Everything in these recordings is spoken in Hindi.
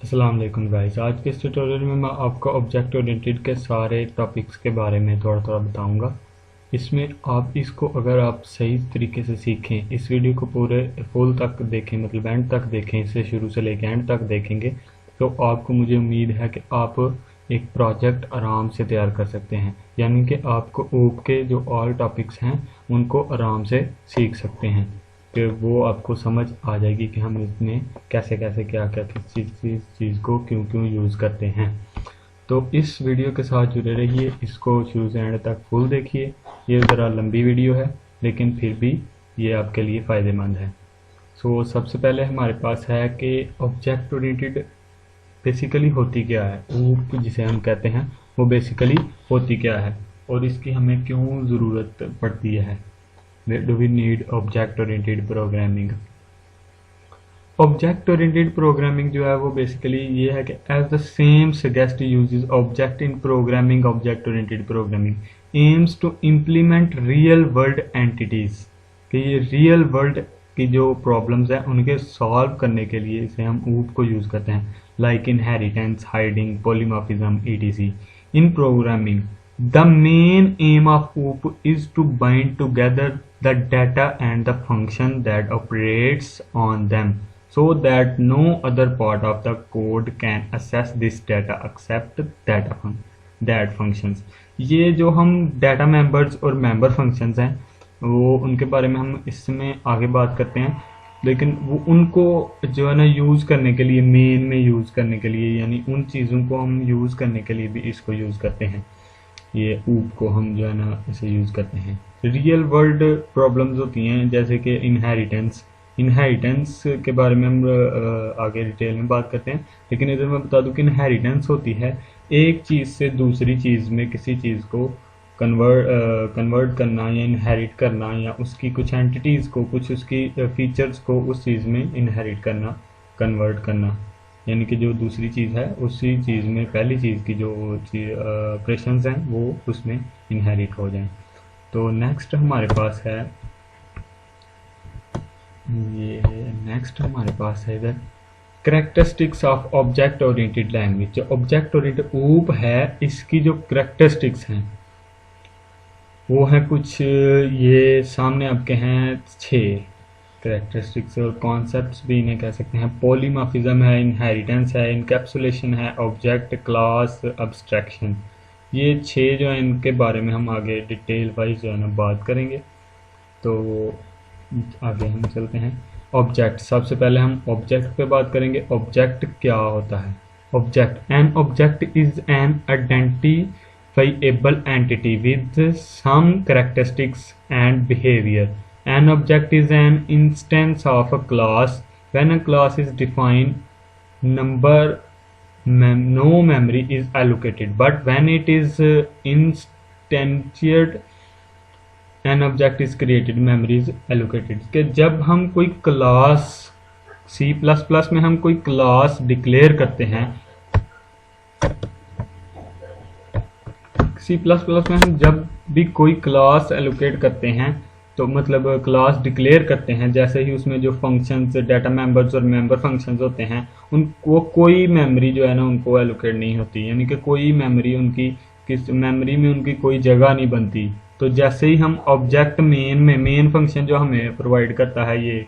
अस्सलाम वालेकुम गाइस। आज के इस ट्यूटोरियल में मैं आपको ऑब्जेक्ट ओरिएंटेड के सारे टॉपिक्स के बारे में थोड़ा थोड़ा बताऊंगा। इसमें आप इसको अगर आप सही तरीके से सीखें, इस वीडियो को पूरे फुल तक देखें, मतलब एंड तक देखें, इसे शुरू से लेकर एंड तक देखेंगे तो आपको, मुझे उम्मीद है कि आप एक प्रोजेक्ट आराम से तैयार कर सकते हैं। यानी कि आपको ऊप के जो ऑल टॉपिक्स हैं उनको आराम से सीख सकते हैं, कि वो आपको समझ आ जाएगी कि हम इसमें कैसे कैसे क्या क्या किस चीज़ को क्यों क्यों यूज़ करते हैं। तो इस वीडियो के साथ जुड़े रहिए, इसको शुरू से एंड तक फुल देखिए। ये ज़रा लंबी वीडियो है लेकिन फिर भी ये आपके लिए फ़ायदेमंद है। सो सबसे पहले हमारे पास है कि ऑब्जेक्ट ओरिएंटेड बेसिकली होती क्या है। ऊप जिसे हम कहते हैं वो बेसिकली होती क्या है और इसकी हमें क्यों ज़रूरत पड़ती है। Do we need object oriented programming? Object oriented programming जो है वो बेसिकली ये है कि as the same suggest uses object in programming, object oriented programming aims to implement real world entities, कि ये रियल वर्ल्ड की जो प्रॉब्लम्स हैं उनके सॉल्व करने के लिए इसे हम ऊप को यूज़ करते हैं, like inheritance, hiding, polymorphism, etc. In programming, the main aim of OOP is to bind together the data and the function that operates on them, so that no other part of the code can access this data except that functions. ये जो हम डाटा मेंबर्स और मेंबर फंक्शंस हैं वो उनके बारे में हम इसमें आगे बात करते हैं, लेकिन वो उनको जो है ना यूज़ करने के लिए, मेन में यूज़ करने के लिए, यानी उन चीज़ों को हम यूज़ करने के लिए भी इसको यूज़ करते हैं। ये ऊप को हम जो है ना इसे यूज़ करते हैं। रियल वर्ल्ड प्रॉब्लम्स होती हैं जैसे कि इनहेरिटेंस के बारे में हम आगे डिटेल में बात करते हैं, लेकिन इधर मैं बता दूं कि इनहेरिटेंस होती है एक चीज़ से दूसरी चीज़ में किसी चीज़ को कन्वर्ट करना या इनहेरिट करना, या उसकी कुछ एंटिटीज़ को, कुछ उसकी फीचर्स को उस चीज़ में इनहेरिट करना, कन्वर्ट करना, यानी कि जो दूसरी चीज़ है उसी चीज़ में पहली चीज़ की जो ऑपरेशंस हैं वो उसमें इनहेरिट हो जाएं। तो नेक्स्ट हमारे पास है इधर characteristics of object oriented language. जो ऑब्जेक्ट ओरिएंटेड ऊप है इसकी जो करेक्टरिस्टिक्स हैं वो हैं कुछ, ये सामने आपके हैं 6 करेक्टरिस्टिक्स और कॉन्सेप्ट्स भी इन्हें कह सकते हैं। पॉलीमॉर्फिज्म है, इनहेरिटेंस है, इनकैप्सुलेशन है, ऑब्जेक्ट, क्लास, अब्स्ट्रैक्शन। ये 6 जो है इनके बारे में हम आगे डिटेल वाइज जो है ना बात करेंगे। तो आगे हम चलते हैं। ऑब्जेक्ट, सबसे पहले हम ऑब्जेक्ट पे बात करेंगे। ऑब्जेक्ट क्या होता है? An object is an identifiable entity with some characteristics and behaviour. An object is an instance of a class. When a class is defined, no memory is allocated. But when it is instantiated, an object is created, memory is allocated. कि जब हम कोई क्लास C++ में हम कोई क्लास डिक्लेयर करते हैं, C++ में हम जब भी कोई क्लास एलोकेट करते हैं तो मतलब क्लास डिक्लेयर करते हैं, जैसे ही उसमें जो फंक्शंस, डाटा मेंबर्स और मेंबर फंक्शंस होते हैं उनको कोई मेमोरी जो है ना उनको एलोकेट नहीं होती, यानी कि कोई मेमोरी उनकी, किस मेमोरी में उनकी कोई जगह नहीं बनती। तो जैसे ही हम ऑब्जेक्ट मेन फंक्शन जो हमें प्रोवाइड करता है ये,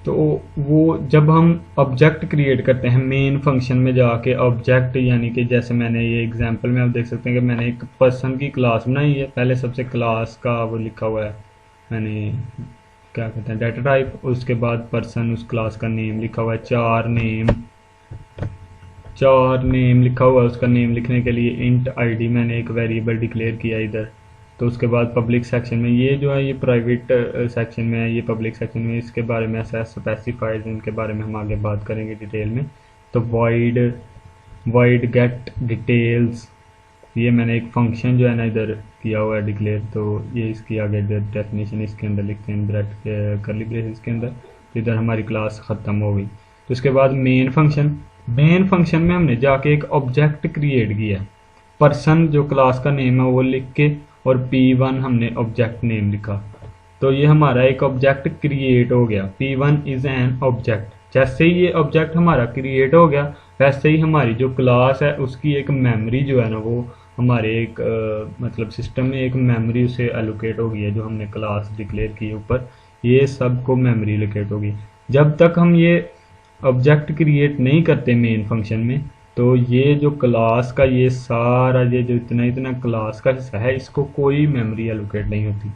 तो वो जब हम ऑब्जेक्ट क्रिएट करते हैं मेन फंक्शन में जाके ऑब्जेक्ट, यानी कि जैसे मैंने ये एग्जांपल में आप देख सकते हैं कि मैंने एक पर्सन की क्लास बनाई है। पहले सबसे क्लास का वो लिखा हुआ है, मैंने क्या कहते हैं डाटा टाइप, उसके बाद पर्सन, उस क्लास का नेम लिखा हुआ है, चार नेम लिखा हुआ है। उसका नेम लिखने के लिए इंट आईडी मैंने एक वेरिएबल डिक्लेयर किया इधर। तो उसके बाद पब्लिक सेक्शन में, ये जो है ये प्राइवेट सेक्शन में है, ये पब्लिक सेक्शन में, इसके बारे में ऐसा स्पेसिफाइड, इनके बारे में हम आगे बात करेंगे डिटेल में। तो void गेट डिटेल्स, ये मैंने एक फंक्शन जो है ना इधर किया हुआ है डिक्लेयर, तो ये इसकी आगे इधर डेफिनेशन इसके अंदर लिखते हैं ब्रैकेट कर्ली ब्रेसेस के अंदर। तो इधर हमारी क्लास ख़त्म हो गई। तो उसके बाद मेन फंक्शन में हमने जाके एक ऑब्जेक्ट क्रिएट किया, पर्सन जो क्लास का नेम है वो लिख के, और P1 हमने ऑब्जेक्ट नेम लिखा। तो ये हमारा एक ऑब्जेक्ट क्रिएट हो गया। P1 is an object. जैसे ही ये ऑब्जेक्ट हमारा क्रिएट हो गया, वैसे ही हमारी जो क्लास है उसकी एक मेमोरी जो है ना वो हमारे एक मतलब सिस्टम में एक मेमोरी उसे एलोकेट हो गई है, जो हमने क्लास डिक्लेयर की है ऊपर, ये सबको मेमोरी एलोकेट होगी। जब तक हम ये ऑब्जेक्ट क्रिएट नहीं करते मेन फंक्शन में, तो ये जो क्लास का ये सारा ये जो इतना इतना क्लास का हिस्सा है, इसको कोई मेमोरी एलोकेट नहीं होती।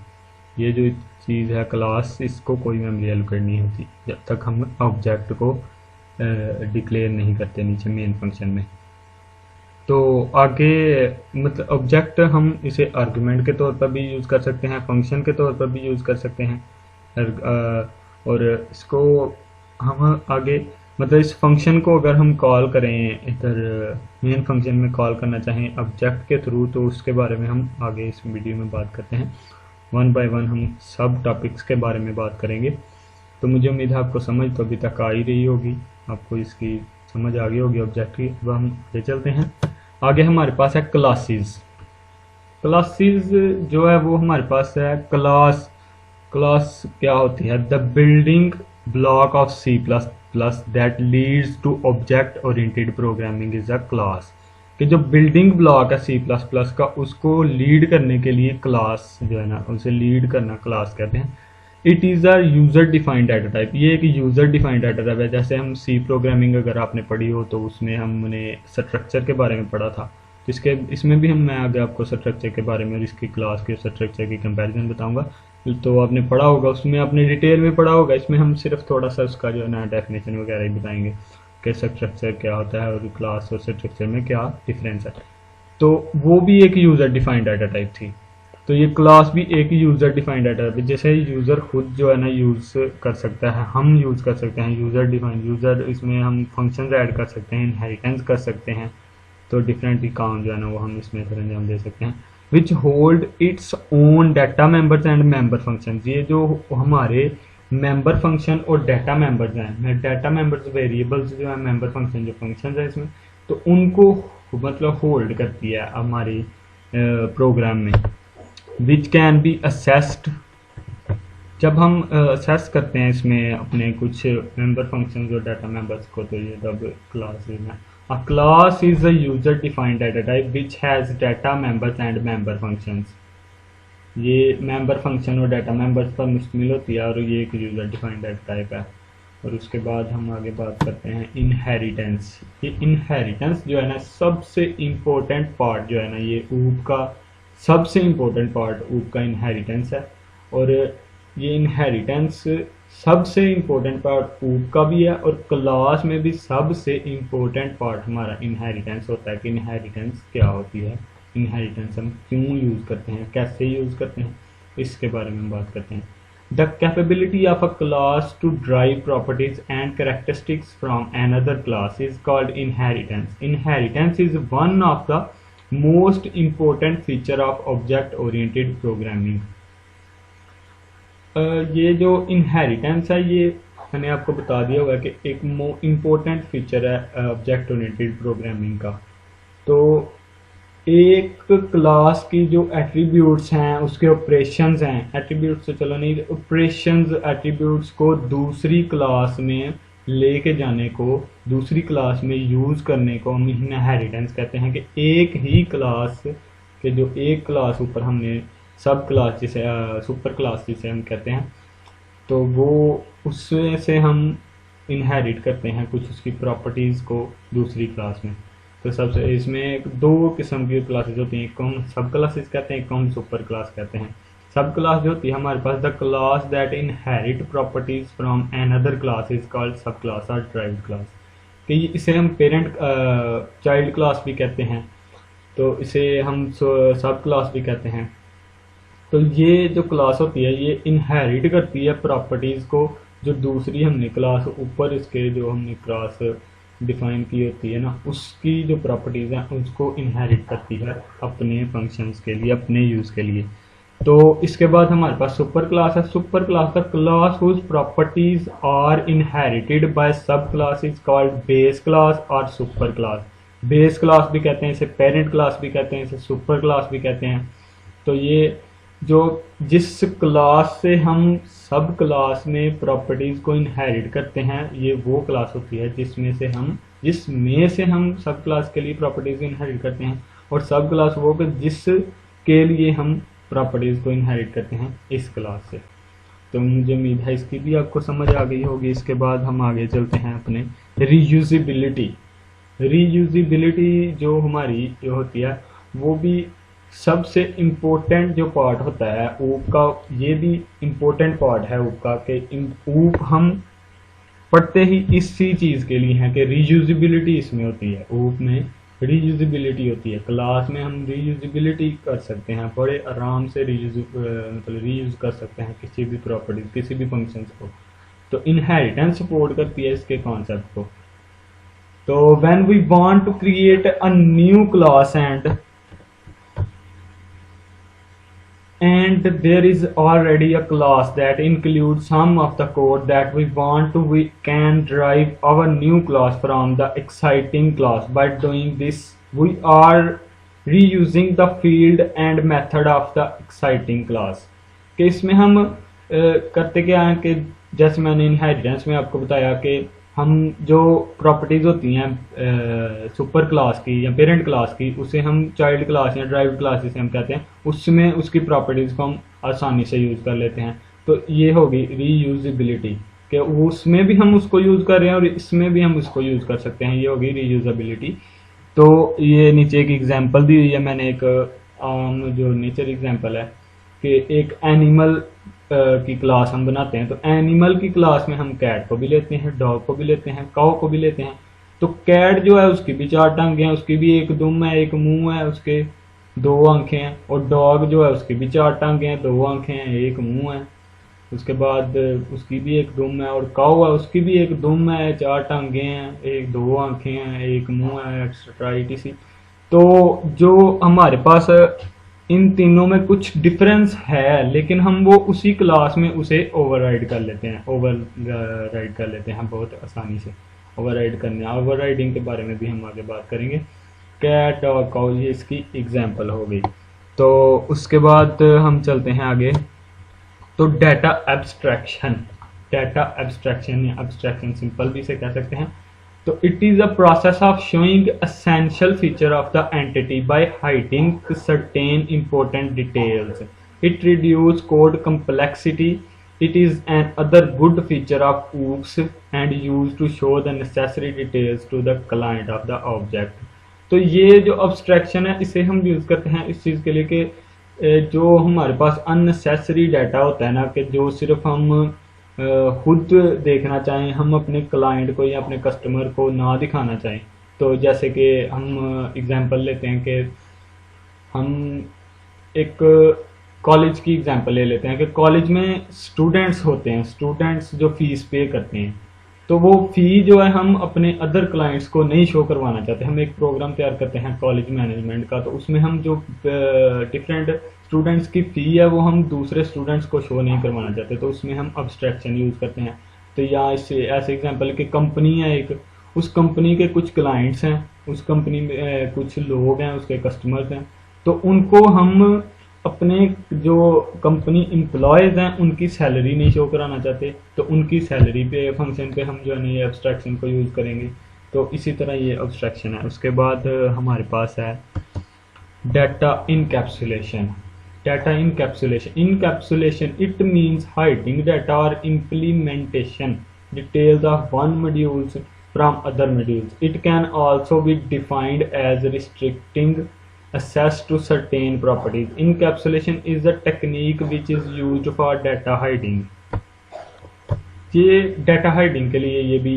ये जो चीज़ है क्लास, इसको कोई मेमोरी एलोकेट नहीं होती जब तक हम ऑब्जेक्ट को डिक्लेयर नहीं करते नीचे मेन फंक्शन में। तो आगे मतलब ऑब्जेक्ट हम इसे आर्गुमेंट के तौर पर भी यूज़ कर सकते हैं, फंक्शन के तौर पर भी यूज़ कर सकते हैं। और इसको हम आगे मतलब इस फंक्शन को अगर हम कॉल करें इधर मेन फंक्शन में कॉल करना चाहें ऑब्जेक्ट के थ्रू, तो उसके बारे में हम आगे इस वीडियो में बात करते हैं। वन बाय वन हम सब टॉपिक्स के बारे में बात करेंगे। तो मुझे उम्मीद है आपको समझ तो अभी तक आ ही रही होगी, आपको इसकी समझ आ गई होगी ऑब्जेक्ट की। अब हम ले चलते हैं आगे। हमारे पास है क्लासेस। क्लासेस जो है वो हमारे पास है क्लास क्या होती है? The building block of C++ that leads to object oriented programming is a class. कि जो बिल्डिंग ब्लॉक है C++ का, उसको लीड करने के लिए क्लास जो है ना, उसे लीड करना क्लास कहते हैं। It is a user defined data type. ये एक यूज़र डिफाइंड डाटा टाइप है। जैसे हम C प्रोग्रामिंग अगर आपने पढ़ी हो तो उसमें हमने स्ट्रक्चर के बारे में पढ़ा था, तो इसमें भी मैं आगे आपको स्ट्रक्चर के बारे में और इसकी क्लास के स्ट्रक्चर की कंपैरिजन बताऊंगा। तो आपने पढ़ा होगा, उसमें आपने डिटेल में पढ़ा होगा। इसमें हम सिर्फ थोड़ा सा उसका जो है ना डेफिनेशन वगैरह ही बताएंगे कि स्ट्रक्चर क्या होता है और क्लास और स्ट्रक्चर में क्या डिफरेंस है। तो वो भी एक यूज़र डिफाइंड डाटा टाइप थी। तो ये क्लास भी एक यूज़र डिफाइंड डाटा टाइप है। जैसे यूज़र खुद जो है ना यूज़ कर सकता है, हम यूज़ कर सकते हैं यूज़र डिफाइंड यूज़र। इसमें हम फंक्शंस ऐड कर सकते हैं, इनहेरिटेंस कर सकते हैं। तो डिफरेंट ही काम जो है ना वो हम इसमें अंजाम दे सकते हैं। Which hold its own data members and member function. ये जो हमारे मेंबर फंक्शन और डाटा मेंबर्स हैं, डाटा मेंबर्स वेरिएबल्स जो है, मेंबर फंक्शन जो फंक्शन है इसमें, तो उनको मतलब होल्ड करती है हमारी प्रोग्राम में। Which can be assessed. जब हम असेस करते हैं इसमें अपने कुछ मेंबर फंक्शन और डाटा मेंबर्स को, तो ये तब क्लास में A class is a user-defined data type which has data members and member functions. ये member function और data members पर मुश्तमिल होती है और ये एक user-defined data type है। और उसके बाद हम आगे बात करते हैं inheritance। ये inheritance जो है ना सबसे important part जो है ना, ये OOP का सबसे important part OOP का inheritance है। और ये इनहेरिटेंस सबसे इम्पोर्टेंट पार्ट OOP का भी है और क्लास में भी सबसे इम्पोर्टेंट पार्ट हमारा इनहेरिटेंस होता है कि इनहेरिटेंस क्या होती है, इनहेरिटेंस हम क्यों यूज़ करते हैं, कैसे यूज़ करते हैं, इसके बारे में बात करते हैं। The capability of a class to drive properties and characteristics from another class is called inheritance. Inheritance is one of the most important feature of object oriented programming. ये जो इनहेरिटेंस है, ये मैंने आपको बता दिया होगा कि एक इम्पोर्टेंट फीचर है ऑब्जेक्ट ओरिएंटेड प्रोग्रामिंग का। तो एक क्लास की जो एट्रीब्यूट्स हैं, उसके ऑपरेशंस हैं, एट्रीब्यूट्स तो चलो नहीं, ऑपरेशंस एट्रीब्यूट्स को दूसरी क्लास में लेके जाने को, दूसरी क्लास में यूज़ करने को हम इनहेरिटेंस कहते हैं। कि एक ही क्लास के जो एक क्लास ऊपर हमने सब क्लास जिसे सुपर क्लास जिसे हम कहते हैं, तो वो उसमें से हम इनहेरिट करते हैं कुछ उसकी प्रॉपर्टीज़ को दूसरी क्लास में। तो सबसे इसमें दो किस्म की क्लासेस होती हैं, एक को हम सब क्लासेस कहते हैं, एक को हम सुपर क्लास कहते हैं। सब क्लास जो होती है हमारे पास, the class that inherit properties from another class is called sub class और ड्राइव्ड क्लास। कि इसे हम पेरेंट चाइल्ड क्लास भी कहते हैं, तो इसे हम सब क्लास भी कहते हैं। तो ये जो क्लास होती है ये इनहेरिट करती है प्रॉपर्टीज़ को जो दूसरी हमने क्लास ऊपर इसके जो हमने क्लास डिफाइन की होती है ना, उसकी जो प्रॉपर्टीज़ हैं उसको इनहेरिट करती है अपने फंक्शंस के लिए, अपने यूज़ के लिए। तो इसके बाद हमारे पास सुपर क्लास है। Super class the class whose properties are inherited by sub class is called base class और सुपर क्लास। बेस क्लास भी कहते हैं इसे, पेरेंट क्लास भी कहते हैं इसे, सुपर क्लास भी कहते हैं। तो ये जो जिस क्लास से हम सब क्लास में प्रॉपर्टीज को इनहेरिट करते हैं, ये वो क्लास होती है जिसमें से हम सब क्लास के लिए प्रॉपर्टीज इनहेरिट करते हैं, और सब क्लास वो कि जिसके लिए हम प्रॉपर्टीज को इनहेरिट करते हैं इस क्लास से। तो मुझे उम्मीद है इसकी भी आपको समझ आ गई होगी। इसके बाद हम आगे चलते हैं अपने रीयूजिबिलिटी। रीयूजिबिलिटी जो हमारी जो होती है वो भी सबसे इम्पोर्टेंट जो पार्ट होता है ऊप का, ये भी इम्पोर्टेंट पार्ट है ऊप का, कि ऊप हम पढ़ते ही इसी चीज़ के लिए हैं कि रीयूजिबिलिटी इसमें होती है, ऊप में रीयूजिबिलिटी होती है। क्लास में हम रीयूजिबिलिटी कर सकते हैं, बड़े आराम से रीयूज कर सकते हैं किसी भी प्रॉपर्टीज, किसी भी फंक्शंस को। तो इनहेरिटेंस सपोर्ट करती है इसके कॉन्सेप्ट को। तो when we want to create a new class and there is already a class that includes some of the code that we want to, we can derive our new class from the exciting class. By doing this we are reusing the field and method of the exciting class। कि इसमें हम करते क्या है कि जैसे मैंने इनहेरिटेंस में आपको बताया कि हम जो प्रॉपर्टीज होती हैं सुपर क्लास की या पेरेंट क्लास की, उसे हम चाइल्ड क्लास या ड्राइव्ड क्लास जिसे हम कहते हैं, उसमें उसकी प्रॉपर्टीज को हम आसानी से यूज़ कर लेते हैं। तो ये होगी रीयूजिबिलिटी, कि उसमें भी हम उसको यूज़ कर रहे हैं और इसमें भी हम उसको यूज़ कर सकते हैं, ये होगी रीयूजेबिलिटी। तो ये नीचे एक एग्जांपल दी हुई है मैंने, एक जो नेचर एग्जांपल है कि एक एनिमल की क्लास हम बनाते हैं। तो एनिमल की क्लास में हम कैट को भी लेते हैं, डॉग को भी लेते हैं, काऊ को भी लेते हैं। तो कैट जो है उसकी भी 4 टांगे हैं, उसकी भी एक दुम है, एक मुंह है, उसके 2 आंखें हैं। और डॉग जो है उसकी भी 4 टांगे हैं, 2 आंखें हैं, एक मुंह है। उसके बाद उसकी भी एक दुम है। और काऊ है, उसकी भी एक दुम है, 4 टांगे हैं, एक 2 आंखें हैं, एक मुंह है, एक्सेट्रा etc। तो जो हमारे पास इन तीनों में कुछ डिफरेंस है, लेकिन हम वो उसी क्लास में उसे ओवरराइड कर लेते हैं, बहुत आसानी से ओवरराइड करने। ओवरराइडिंग के बारे में भी हम आगे बात करेंगे। कैट और काऊ ये इसकी एग्जांपल हो गई। तो उसके बाद हम चलते हैं आगे। तो डाटा एब्स्ट्रैक्शन या एब्स्ट्रैक्शन सिंपल भी इसे कह सकते हैं। तो it is a process of showing essential feature of the entity by hiding certain important details. It reduces code complexity. It is an other good feature of OOPS and used to show the necessary details to the client of the object। तो ये जो abstraction है इसे हम यूज़ करते हैं इस चीज़ के लिए कि जो हमारे पास unnecessary डाटा होता है ना, कि जो सिर्फ हम खुद देखना चाहें, हम अपने क्लाइंट को या अपने कस्टमर को ना दिखाना चाहें। तो जैसे कि हम एग्जांपल लेते हैं कि हम एक कॉलेज की एग्जांपल ले लेते हैं कि कॉलेज में स्टूडेंट्स होते हैं, स्टूडेंट्स जो फीस पे करते हैं, तो वो फ़ी जो है हम अपने अदर क्लाइंट्स को नहीं शो करवाना चाहते। हम एक प्रोग्राम तैयार करते हैं कॉलेज मैनेजमेंट का, तो उसमें हम जो डिफरेंट स्टूडेंट्स की फ़ी है वो हम दूसरे स्टूडेंट्स को शो नहीं करवाना चाहते, तो उसमें हम अब्स्ट्रैक्शन यूज़ करते हैं। तो या इससे ऐसे एग्जांपल कि कंपनी है एक, उस कंपनी के कुछ क्लाइंट्स हैं, उस कंपनी में कुछ लोग हैं, उसके कस्टमर्स हैं, तो उनको हम अपने जो कंपनी एम्प्लॉयज़ हैं उनकी सैलरी नहीं शो कराना चाहते, तो उनकी सैलरी पे फंक्शन पे हम जो है ये एब्स्ट्रैक्शन को यूज़ करेंगे। तो इसी तरह ये एब्स्ट्रैक्शन है। उसके बाद हमारे पास है data encapsulation. Encapsulation, it means hiding data or implementation details of one modules from other modules. It can also be defined as restricting access to certain properties. Encapsulation is a technique which is used for data hiding. ये डाटा हाइडिंग के लिए ये भी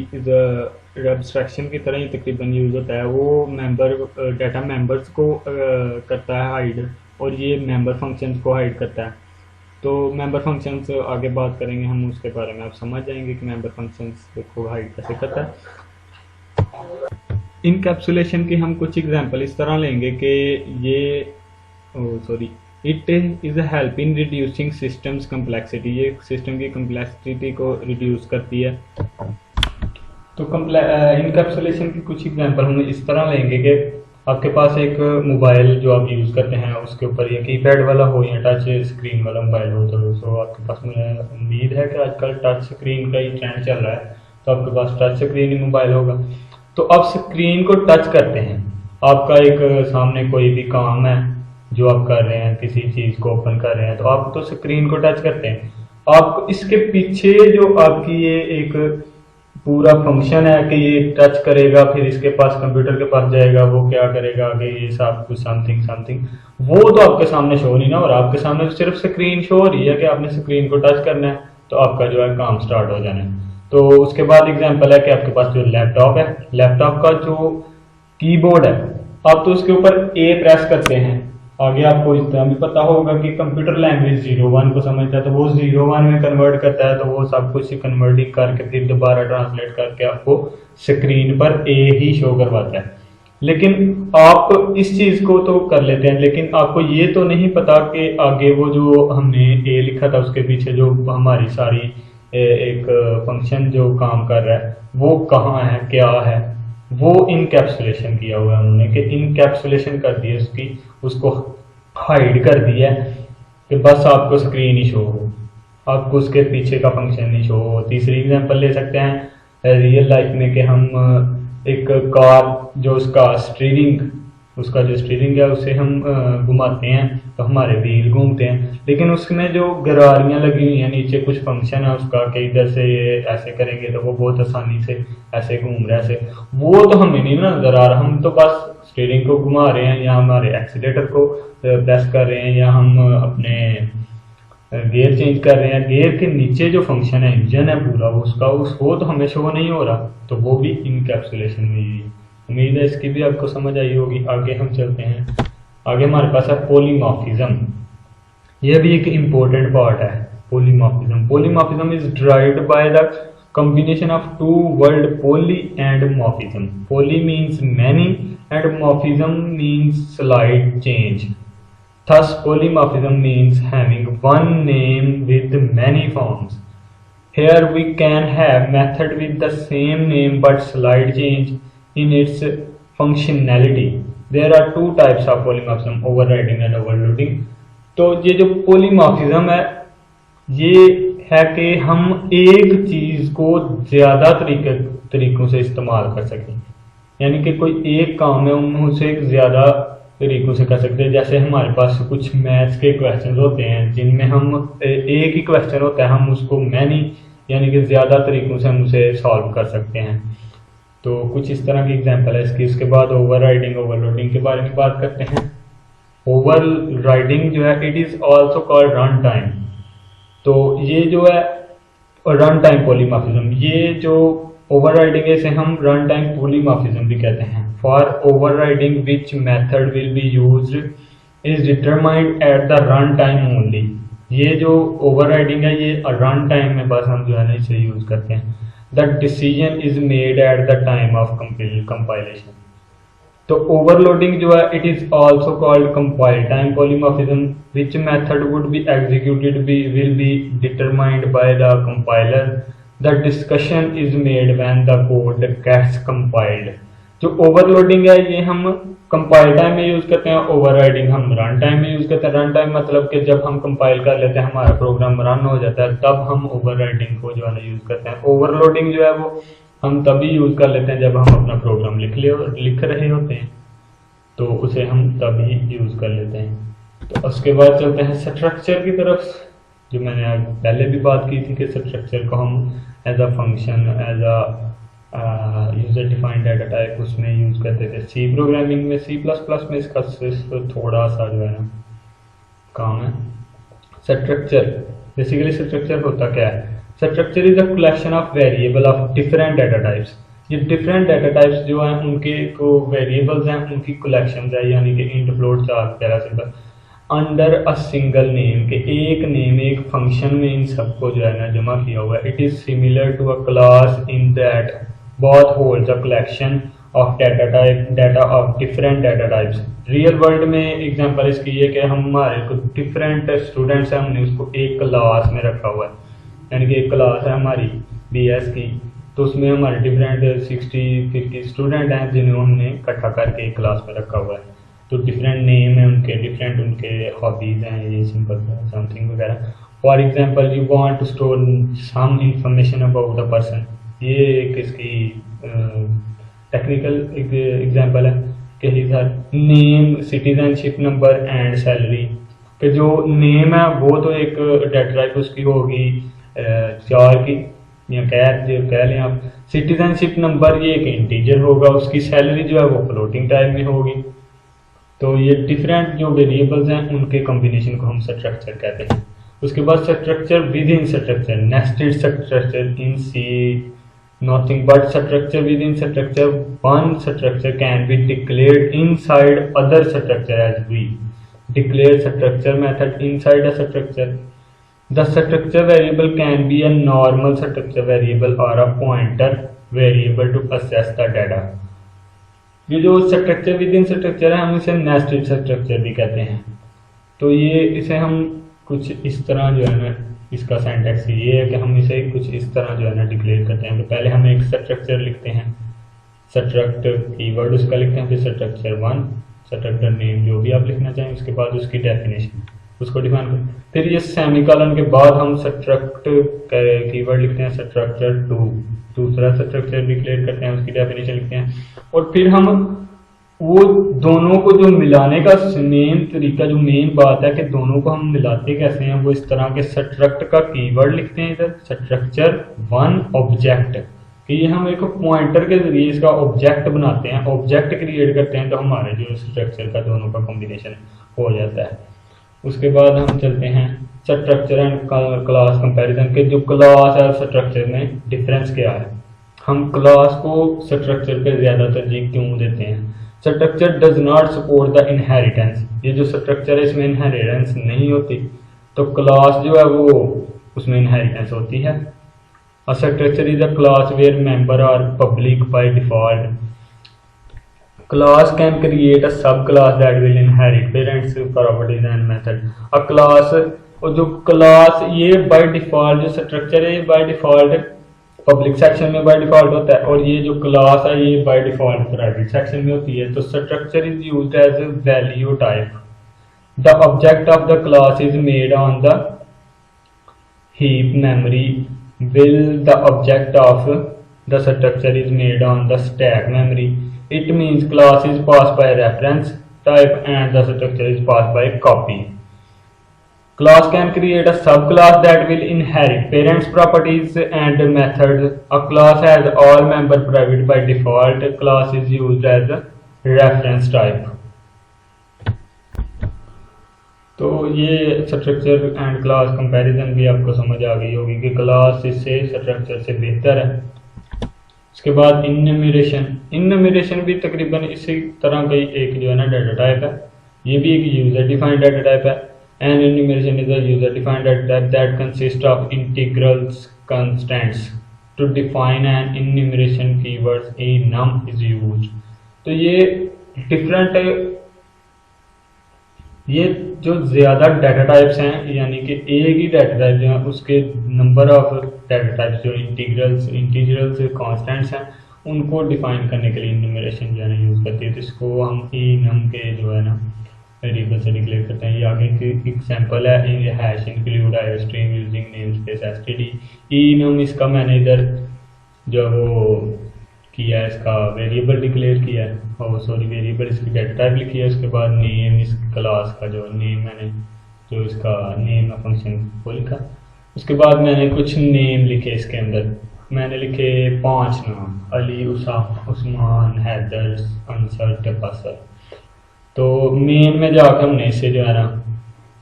एब्स्ट्रैक्शन की तरह ही तकरीबन यूज़ होता है। वो डाटा मेंबर्स को करता है हाइड, और ये मेंबर फंक्शंस को हाइड करता है। तो मेंबर फंक्शंस आगे बात करेंगे हम उसके बारे में, आप समझ जाएंगे कि मेंबर फंक्शंस को हाइड कैसे करता है। इनकैप्सुलेशन की हम कुछ एग्जांपल इस तरह लेंगे कि it is a help in reducing systems complexity. ये सिस्टम की कम्प्लेक्सिटी को रिड्यूस करती है। तो इनकैप्सुलेशन की कुछ एग्जांपल हम इस तरह लेंगे कि आपके पास एक मोबाइल जो आप यूज़ करते हैं उसके ऊपर या कीपैड वाला हो या टच स्क्रीन वाला मोबाइल हो, तो आपके पास, मुझे उम्मीद है कि आजकल टच स्क्रीन का ही ट्रेंड चल रहा है, तो आपके पास टच स्क्रीन ही मोबाइल होगा। तो आप स्क्रीन को टच करते हैं, आपका एक सामने कोई भी काम है जो आप कर रहे हैं, किसी चीज़ को ओपन कर रहे हैं, तो आप तो स्क्रीन को टच करते हैं। आप इसके पीछे जो आपकी ये एक पूरा फंक्शन है कि ये टच करेगा, फिर इसके पास कंप्यूटर के पास जाएगा, वो क्या करेगा आगे, ये सब कुछ समथिंग समथिंग, वो तो आपके सामने शो नहीं ना हो रहा। आपके सामने तो सिर्फ स्क्रीन शो हो रही है कि आपने स्क्रीन को टच करना है, तो आपका जो है काम स्टार्ट हो जाना है। तो उसके बाद एग्जांपल है कि आपके पास जो लैपटॉप है, लैपटॉप का जो कीबोर्ड है, आप तो उसके ऊपर ए प्रेस करते हैं। आगे आपको इस तरह भी पता होगा कि कंप्यूटर लैंग्वेज 01 को समझता है, तो वो 01 में कन्वर्ट करता है, तो वो सब कुछ कन्वर्टिंग करके फिर दोबारा ट्रांसलेट करके आपको स्क्रीन पर ए ही शो करवाता है। लेकिन आप इस चीज़ को तो कर लेते हैं, लेकिन आपको ये तो नहीं पता कि आगे वो जो हमने ए लिखा था उसके पीछे जो हमारी सारी एक फंक्शन जो काम कर रहा है वो कहाँ है, क्या है, वो इनकैप्सुलेशन किया हुआ है उन्होंने, कि इनकैप्सुलेशन कर दी है उसकी, उसको हाइड कर दिया है कि बस आपको स्क्रीन ही शो हो, आपको उसके पीछे का फंक्शन नहीं शो हो। तीसरी एग्जांपल ले सकते हैं रियल लाइफ में कि हम एक कार जो उसका स्टीयरिंग, उसका जो स्टीयरिंग है उसे हम घुमाते हैं तो हमारे व्हील घूमते हैं, लेकिन उसमें जो गरारियाँ लगी हुई हैं नीचे, कुछ फंक्शन है उसका कि इधर से ये ऐसे करेंगे तो वो बहुत आसानी से ऐसे घूम रहा है, ऐसे वो तो हमें नहीं नजर आ रहा। हम तो बस स्टीयरिंग को घुमा रहे हैं या हमारे एक्सीलेटर को प्रेस कर रहे हैं या हम अपने गियर चेंज कर रहे हैं, गियर के नीचे जो फंक्शन है, इंजन है पूरा उसका, वो तो हमें शो नहीं हो रहा, तो वो भी इनकैप्सुलेशन में ही है। उम्मीद है इसकी भी आपको समझ आई होगी। आगे हम चलते हैं, आगे हमारे पास है पॉलीमॉर्फिज्म। यह भी एक इम्पोर्टेंट पार्ट है polymorphism. Polymorphism is derived by the combination of two word poly and morphism. Poly means many and morphism means slight change. Thus polymorphism means having one name with many forms. Here we can have method with the same name but slight change in its functionality. There are two types of polymorphism, overriding and overloading. तो ये जो polymorphism है ये है कि हम एक चीज को ज्यादा तरीकों से इस्तेमाल कर सकें, यानी कि कोई एक काम है हम उसे ज्यादा तरीकों से कर सकते हैं। जैसे हमारे पास कुछ मैथ्स के क्वेश्चन होते हैं जिनमें हम एक ही क्वेश्चन होता है, हम उसको मैनी यानी कि ज्यादा तरीकों से हम उसे सॉल्व कर सकते हैं। तो कुछ इस तरह की एग्जांपल है इसकी। उसके बाद ओवरराइडिंग ओवरलोडिंग के बारे में बात करते हैं। ओवरराइडिंग जो है it is also called run time. तो ये जो है रन टाइम पॉलीमॉर्फिज्म, ये जो ओवरराइडिंग है इसे हम रन टाइम पॉलीमॉर्फिज्म भी कहते हैं। For overriding which method will be used is determined at the run time only. ये जो ओवरराइडिंग है ये रन टाइम में बस हम जो है ना इसे यूज करते हैं। The decision is made at the time of compilation. तो ओवरलोडिंग जो है it is also called compile time polymorphism which method would be executed will be determined by the compiler. The discussion is made when the code gets compiled. जो ओवरलोडिंग है ये हम कंपाइल टाइम में यूज करते हैं, ओवरराइडिंग हम रन टाइम में यूज करते हैं। रन टाइम मतलब कि जब हम कंपाइल कर लेते हैं हमारा प्रोग्राम रन हो जाता है तब हम ओवरराइडिंग को जो है ना यूज करते हैं। ओवरलोडिंग जो है वो हम तभी यूज कर लेते हैं जब हम अपना प्रोग्राम लिख रहे होते हैं, तो उसे हम तभी यूज कर लेते हैं। तो उसके बाद चलते हैं स्ट्रक्चर की तरफ, जो मैंने पहले भी बात की थी कि स्ट्रक्चर को हम as a function, as a user defined data type उसमें यूज करते थे। सी प्रोग्रामिंग में, C++ में इसका सिर्फ थोड़ा सा जो है ना काम है। स्ट्रक्चर बेसिकली स्ट्रक्चर होता क्या है? Structure is a collection of variable of different data types. ये डिफरेंट डाटा टाइप्स जो हैं उनके को वेरिएबल्स हैं उनकी कलेक्शन है, यानी कि इंट फ्लोट चार्ट पैरासिम्बल अंडर अ सिंगल नेम, के एक नेम एक फंक्शन में इन सबको जो है ना जमा किया हुआ है। It is similar to a class in that both holds a collection of data of different data types. Real world में एग्जांपल इसकी ये कि हमारे को डिफरेंट स्टूडेंट्स हैं, हमने उसको एक क्लास में रखा हुआ है, यानी कि एक क्लास है हमारी BS की, तो उसमें हमारे डिफरेंट 60-50 स्टूडेंट हैं जिन्हें हमने इकट्ठा करके एक क्लास में रखा हुआ है। तो डिफरेंट नेम है उनके, डिफरेंट उनके हॉबीज़ हैं, ये सिंपल समथिंग वगैरह। For example you want to store some information about the person, ये एक इसकी टेक्निकल एग्जांपल है कि surname, citizenship number and salary, कि जो नेम है वो तो एक डेटा टाइप उसकी होगी 4 की, या कह लें आप। सिटीजनशिप नंबर ये एक इंटीजर होगा, उसकी सैलरी जो है वो फ्लोटिंग टाइप में होगी। तो ये डिफरेंट जो वेरिएबल्स हैं उनके कॉम्बिनेशन को हम स्ट्रक्चर कहते हैं। उसके बाद structure within structure, nested structure in C, nothing but structure within structure. One structure can be declared inside other structure as we declare structure method inside a structure. The structure variable can be a normal structure variable or a pointer variable to access the data. ये जो स्ट्रक्चर विद इन स्ट्रक्चर है हम इसे नेस्टेड स्ट्रक्चर भी कहते हैं। तो ये इसे हम कुछ इस तरह जो है ना, इसका सिंटैक्स ये है कि हम इसे कुछ इस तरह जो है ना डिक्लेयर करते हैं। तो पहले हम एक स्ट्रक्चर लिखते हैं, स्ट्रक्ट कीवर्ड उसका लिखते हैं, फिर स्ट्रक्चर 1, स्ट्रक्चर नेम जो भी आप लिखना चाहें, उसके बाद उसकी डेफिनेशन उसको डिफाइन करें। फिर ये सेमीकोलन के बाद हम स्ट्रक्ट कीवर्ड लिखते हैं, स्ट्रक्चर 2, दूसरा स्ट्रक्चर डिक्लेयर करते हैं, उसकी डेफिनेशन लिखते हैं। और फिर हम वो दोनों को जो मिलाने का मेन तरीका, जो मेन बात है कि दोनों को हम मिलाते कैसे हैं, वो इस तरह के स्ट्रक्ट का कीवर्ड लिखते हैं इधर, स्ट्रक्चर 1 ऑब्जेक्ट, कि ये हम एक पॉइंटर के जरिए इसका ऑब्जेक्ट बनाते हैं, ऑब्जेक्ट क्रिएट करते हैं, तो हमारे जो स्ट्रक्चर का दोनों का कॉम्बिनेशन हो जाता है। उसके बाद हम चलते हैं स्ट्रक्चर एंड क्लास कंपैरिजन के, जो क्लास है स्ट्रक्चर में डिफरेंस क्या है, हम क्लास को स्ट्रक्चर पे ज़्यादा तरजीह क्यों देते हैं। Structure does not support the inheritance, ये जो स्ट्रक्चर है इसमें इनहेरिटेंस नहीं होती, तो क्लास जो है वो उसमें इनहेरिटेंस होती है। A structure is a class where member are public by default. Class can create a sub class that will inherit parents properties and method. A class, और जो क्लास ये बाय डिफॉल्ट जो स्ट्रक्चर है ये बाय डिफॉल्ट पब्लिक सेक्शन में बाय डिफॉल्ट होता है, और ये जो क्लास है ये बाय डिफॉल्ट प्राइवेट सेक्शन में होती है। तो structure is used as a value type. The object of the class is made on the heap memory will the object of the structure is made on the stack memory. It means class is pass by reference type and the structure is pass by copy. Class can create a subclass that will inherit parents' properties and methods. A class has all member private by default. Class is used as a reference type. तो ये स्ट्रक्चर एंड क्लास कंपैरिजन भी आपको समझ आ गई होगी कि क्लास इससे स्ट्रक्चर से बेहतर है। उसके बाद इनन्यूमरेशन भी तकरीबन इसी तरह का एक जो है ना डाटा टाइप है, ये भी एक यूजर डिफाइंड डाटा टाइप है। An enumeration is a user-defined data type that consists of integrals constants. To define an enumeration keywords, a num is used. तो ये डिफरेंट, ये जो ज़्यादा डाटा टाइप्स हैं, यानी कि एक ही डाटा टाइप जो है उसके नंबर ऑफ डाटा टाइप्स जो इंटीजरल्स कांस्टेंट्स हैं उनको डिफाइन करने के लिए इनन्यूमरेशन जो है ना यूज़ करती है। तो इसको हम ई नम के जो है ना वेरिएबल से डिक्लेयर करते हैं। ये आगे की एग्जांपल है, hash include string using namespace STD. enum इसका मैंने इधर जो वो किया है, इसका वेरिएबल डिक्लेयर किया है, और सॉरी वेरिएबल इसकी डेटा टाइप लिखी है। उसके बाद नेम, इस क्लास का जो नेम मैंने जो इसका नेम है फंक्शन वो लिखा। उसके बाद मैंने कुछ नेम लिखे, इसके अंदर मैंने लिखे 5 नाम, अली, उस्मान, हैदर, अंसर, तबसर। तो मेन में जाकर हमने इसे जो है ना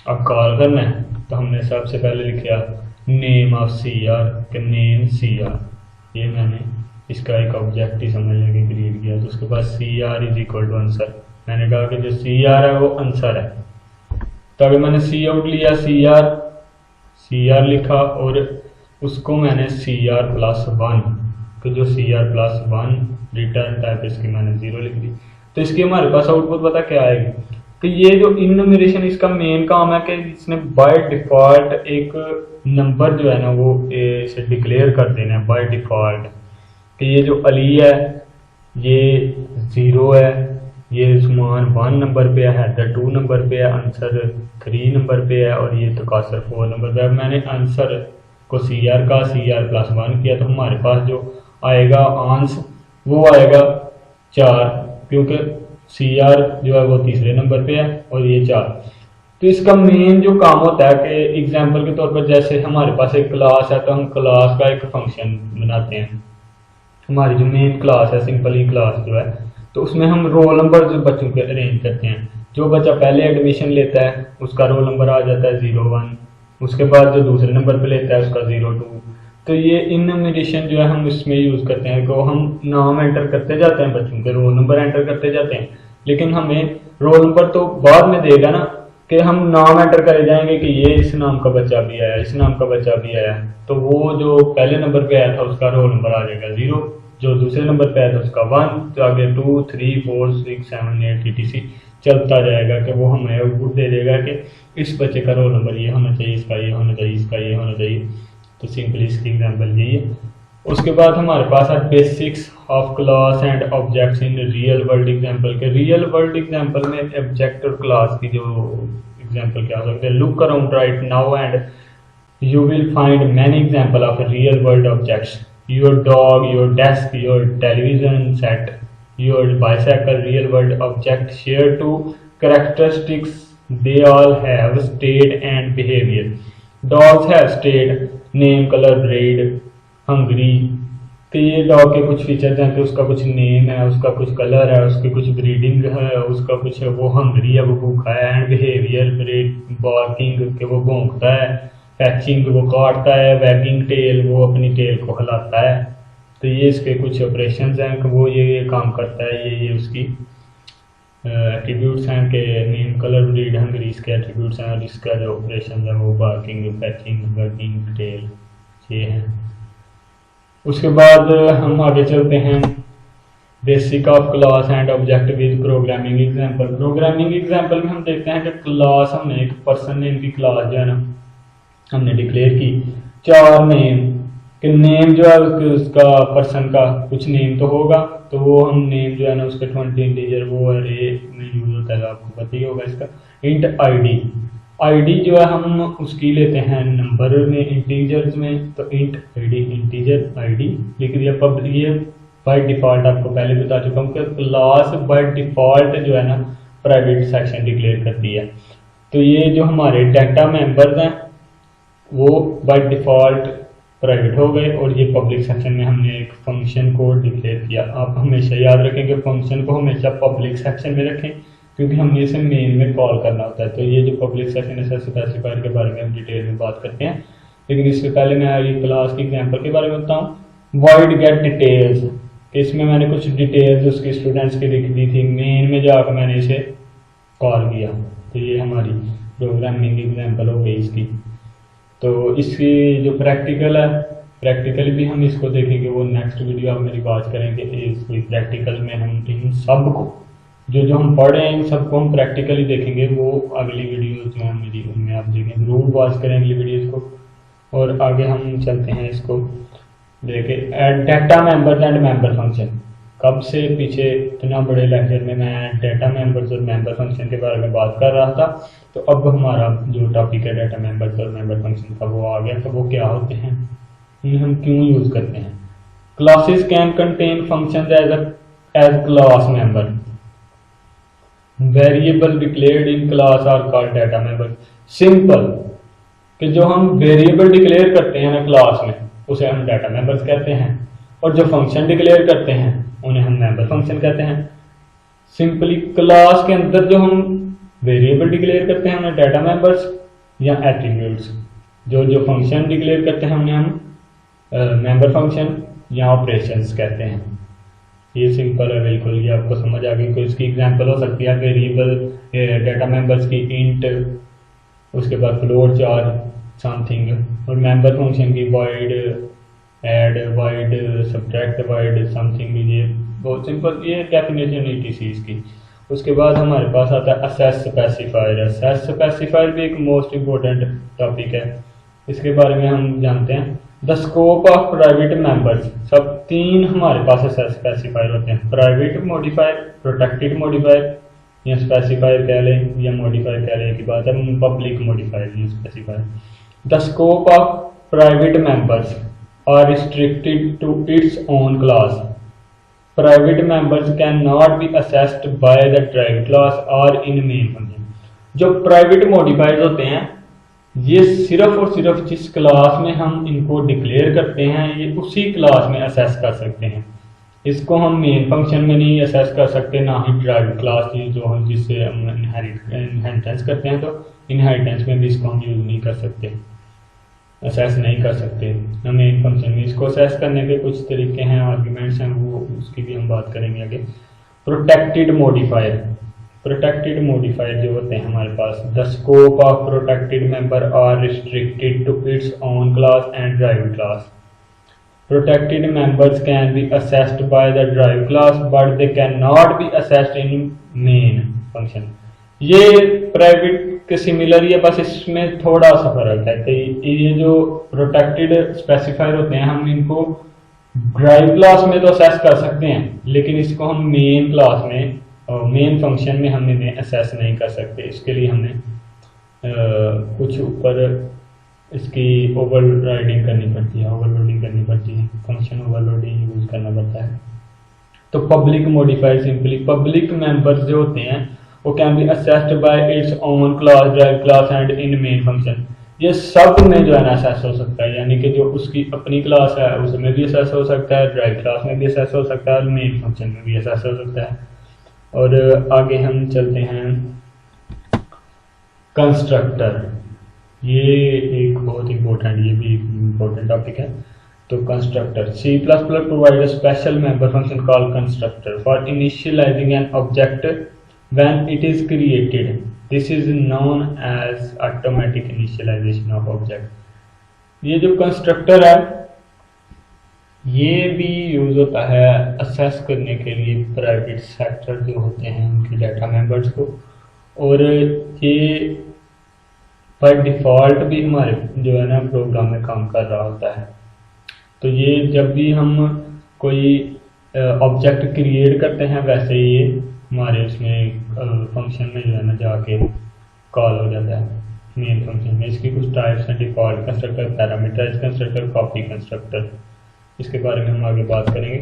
अब कॉल करना है, तो हमने सबसे पहले लिखा name of C R, name C R, ये मैंने इसका एक ऑब्जेक्ट ही समझ लेके क्रिएट किया। तो उसके बाद C R is equal to answer, मैंने कहा कि जो सी आर है वो आंसर है। तो अगर मैंने सी आउट लिया, सी आर लिखा, और उसको मैंने सी आर प्लस 1, तो जो C R plus 1 return type इसकी मैंने 0 लिख दी। तो इसकी हमारे पास आउटपुट पता क्या आएगी, तो ये जो इनन्यूमरेशन इसका मेन काम है कि इसने बाय डिफॉल्ट एक नंबर जो है ना वो इसे डिक्लेयर कर देना है बाय डिफॉल्ट। कि ये जो अली है ये 0 है, ये उस्मान 1 नंबर पे है, हैदर 2 नंबर पे है, अंसर 3 नंबर पे है और ये तकासर 4 नंबर पे है। मैंने आंसर को CR का CR+1 किया तो हमारे पास जो आएगा आंस वो आएगा 4, क्योंकि CR जो है वो तीसरे नंबर पे है और ये 4। तो इसका मेन जो काम होता है कि एग्जाम्पल के तौर पर जैसे हमारे पास एक क्लास है तो हम क्लास का एक फंक्शन बनाते हैं। हमारी जो मेन क्लास है सिंपली क्लास जो है, तो उसमें हम रोल नंबर जो बच्चों के अरेंज करते हैं। जो बच्चा पहले एडमिशन लेता है उसका रोल नंबर आ जाता है 01, उसके बाद जो दूसरे नंबर पे लेता है उसका 02। तो ये इनमिनेशन जो है हम इसमें यूज़ करते हैं को हम नाम एंटर करते जाते हैं, बच्चों के रोल नंबर एंटर करते जाते हैं, लेकिन हमें रोल नंबर तो बाद में देगा ना, कि हम नाम एंटर करे जाएंगे कि ये इस नाम का बच्चा भी आया, इस नाम का बच्चा भी आया, तो वो जो पहले नंबर पे आया था उसका रोल नंबर आ जाएगा 0, जो दूसरे नंबर पे आया था उसका 1, तो आगे 2 3 4 6 7 8 etc चलता जाएगा कि वो हमें आउटपुट दे देगा कि इस बच्चे का रोल नंबर ये होना चाहिए, इसका ये होना चाहिए, इसका ये होना चाहिए। तो सिंपली इसकी एग्जाम्पल यही है। उसके बाद हमारे पास है basics of class and objects in real world example के। रियल वर्ल्ड एग्जाम्पल में ऑब्जेक्ट और क्लास की जो एग्जाम्पल क्या हो सकते हैं। Look around right now and you will find many examples of real world objects. Your dog, your desk, your television set, your bicycle, real world objects share two characteristics. They all have state and behavior. Dogs have state, name, color, breed, hungry. तो ये डॉग के कुछ फीचर्स हैं कि उसका कुछ नेम है, उसका कुछ कलर है, उसकी कुछ ब्रीडिंग है, उसका कुछ वो हंगरी है, वो भूखा है, एंड बिहेवियर बार्किंग के वो भौंकता है, पैचिंग वो काटता है, वैगिंग टेल वो अपनी टेल को हिलाता है। तो ये इसके कुछ ऑपरेशंस हैं कि वो ये काम करता है, ये उसकी एट्रीब्यूट्स हैं कि नेम, कलर, ब्रीड, हंगरी इसके एट्रीब्यूट्स हैं, और इसका जो ऑपरेशन है वो बार्किंग, पैचिंग, वैगिंग टेल ये हैं। उसके बाद हम आगे चलते हैं basic of class and object with programming example. Programming example में हम देखते हैं कि क्लास हमने एक पर्सन नेम की क्लास जो है ना हमने डिक्लेयर की, 4 नेम कि नेम जो है उसका पर्सन का कुछ नेम तो होगा, तो वो हम नेम जो है ना उसका 20 इंटीजर वो अरे में यूज होता है, आपको पता ही होगा इसका। इंट आईडी जो है हम उसकी लेते हैं नंबर में इंटीजर्स में, तो इंट आईडी इंटीजर आईडी लिख दिया। पब्लिक ये बाय डिफ़ॉल्ट आपको पहले बता चुका हूँ कि क्लास बाय डिफ़ॉल्ट जो है ना प्राइवेट सेक्शन डिक्लेयर करती है। तो ये जो हमारे डाटा मेंबर्स हैं वो बाय डिफ़ॉल्ट प्राइवेट हो गए, और ये पब्लिक सेक्शन में हमने एक फंक्शन कोड डिक्लेयर किया। आप हमेशा याद रखेंगे फंक्शन को हमेशा पब्लिक सेक्शन में रखें, क्योंकि हमने इसे मेन में कॉल करना होता है। तो ये जो पब्लिक सेक्शन है स्पेसिफायर के बारे में हम डिटेल में बात करते हैं, लेकिन इससे पहले मैं ये क्लास की एग्जांपल के बारे में बताऊँ। वॉइड गेट डिटेल्स, इसमें मैंने कुछ डिटेल्स उसके स्टूडेंट्स की लिख दी थी, मेन में जाकर मैंने इसे कॉल किया। तो ये हमारी प्रोग्रामिंग एग्जाम्पल हो गई इसकी। तो इसकी जो प्रैक्टिकल है, प्रैक्टिकली भी हम इसको देखेंगे, वो नेक्स्ट वीडियो आप मेरी बात करेंगे। इसकी प्रैक्टिकल में हम इन सब को जो हम पढ़ रहे हैं इन सबको हम प्रैक्टिकली देखेंगे, वो अगली वीडियो जो है मेरी उनमें आप देखेंगे, जरूर वॉच करें अगली वीडियोज़ को। और आगे हम चलते हैं इसको देखे data members and member function. कब से पीछे इतना बड़े लेक्चर में मैं डाटा मेंबर्स और मेंबर फंक्शन के बारे में बात कर रहा था, तो अब हमारा जो टॉपिक है डाटा मेंबर्स और मेंबर फंक्शन का वो आ गया। तो वो क्या होते हैं, उन्हें हम क्यों यूज़ करते हैं। Classes can contain functions as class member. Variable declared in class are called data member. Simple कि जो हम वेरिएबल डिक्लेयर करते हैं ना क्लास में उसे हम डाटा मेंबर्स कहते हैं, और जो फंक्शन डिक्लेयर करते हैं उन्हें हम मेंबर फंक्शन कहते हैं। सिंपली क्लास के अंदर जो हम वेरिएबल डिक्लेयर करते हैं उन्हें डाटा मेंबर्स या एट्रीब्यूट्स, जो फंक्शन डिक्लेयर करते हैं उन्हें हम मेंबर फंक्शन या ऑपरेशंस कहते हैं। ये सिंपल है बिल्कुल, ये आपको समझ आ गई। कोई इसकी एग्जांपल हो सकती है वेरिएबल डाटा मेंबर्स की इंट, उसके बाद फ्लोट चार्ज समथिंग, और मेंबर फंक्शन की void add, void subtract, void something. ये बहुत सिंपल ये डेफिनेशन ETC इसकी। उसके बाद हमारे पास आता है असेस स्पेसिफायर। असेस स्पेसिफायर भी एक मोस्ट इम्पोर्टेंट टॉपिक है, इसके बारे में हम जानते हैं। The scope of private members, सब तीन हमारे पास स्पेसिफायर होते हैं, प्राइवेट मॉडिफायर, प्रोटेक्टेड मॉडिफायर या स्पेसिफायर कह लें या मॉडिफायर कह लें की बात है, पब्लिक मॉडिफायर या specifier. The scope of private members are restricted to its own class, private members can not be accessed by the drive class और इन मेन फंक्शन। जो प्राइवेट मॉडिफायर्स होते हैं ये सिर्फ और सिर्फ जिस क्लास में हम इनको डिक्लेयर करते हैं ये उसी क्लास में असेस कर सकते हैं, इसको हम मेन फंक्शन में नहीं असेस कर सकते, ना ही ड्राइव क्लास जो हम जिससे हम इनहेरिटेंस करते हैं तो इनहेरिटेंस में भी इसको हम यूज नहीं कर सकते, असेस नहीं कर सकते ना मेन फंक्शन में। इसको असेस करने के कुछ तरीके हैं, आर्ग्यूमेंट्स हैं, वो उसकी भी हम बात करेंगे आगे। प्रोटेक्टेड मॉडिफायर, प्रोटेक्टेड मॉडिफायर जो होते हैं हमारे पास, the scope of protected member are restricted to its own class and derived class, protected members can be assessed by the drive class but they cannot be assessed in main function। ये प्राइवेट के सिमिलर ही है, बस इसमें थोड़ा सा फर्क है कि ये जो प्रोटेक्टेड स्पेसिफायर होते हैं हम इनको ड्राइव क्लास में तो असेस कर सकते हैं लेकिन इसको हम मेन क्लास में मेन फंक्शन में हम इन्हें असेस नहीं कर सकते। इसके लिए हमें कुछ ऊपर इसकी ओवरराइडिंग करनी पड़ती है, ओवरलोडिंग करनी पड़ती है, फंक्शन ओवरलोडिंग यूज करना पड़ता है। तो public modifier simply public members जो होते हैं वो can be accessed bye it's own class, drive class and in main function. ये सब में जो है ना असेस हो सकता है, यानी कि जो उसकी अपनी क्लास है उसमें भी असेस हो सकता है, ड्राइव क्लास में भी असेस हो सकता है और मेन फंक्शन में भी असेस हो सकता है। और आगे हम चलते हैं कंस्ट्रक्टर, ये एक बहुत इंपॉर्टेंट, ये भी इंपॉर्टेंट टॉपिक है। तो constructor, C++ provide a special member function called constructor for initializing an object when it is created. This is known as automatic initialization of object। ये जो कंस्ट्रक्टर है ये भी यूज होता है असेस करने के लिए प्राइवेट सेक्टर जो होते हैं उनके डाटा मेंबर्स को, और ये बाय डिफ़ॉल्ट भी हमारे जो है ना प्रोग्राम में काम कर रहा होता है। तो ये जब भी हम कोई ऑब्जेक्ट क्रिएट करते हैं वैसे ही ये हमारे उसमें फंक्शन में जो है ना जाके कॉल हो जाता है मेन फंक्शन में। इसकी कुछ टाइप्स हैं, default constructor, parameterized constructor, copy constructor, इसके बारे में हम आगे बात करेंगे।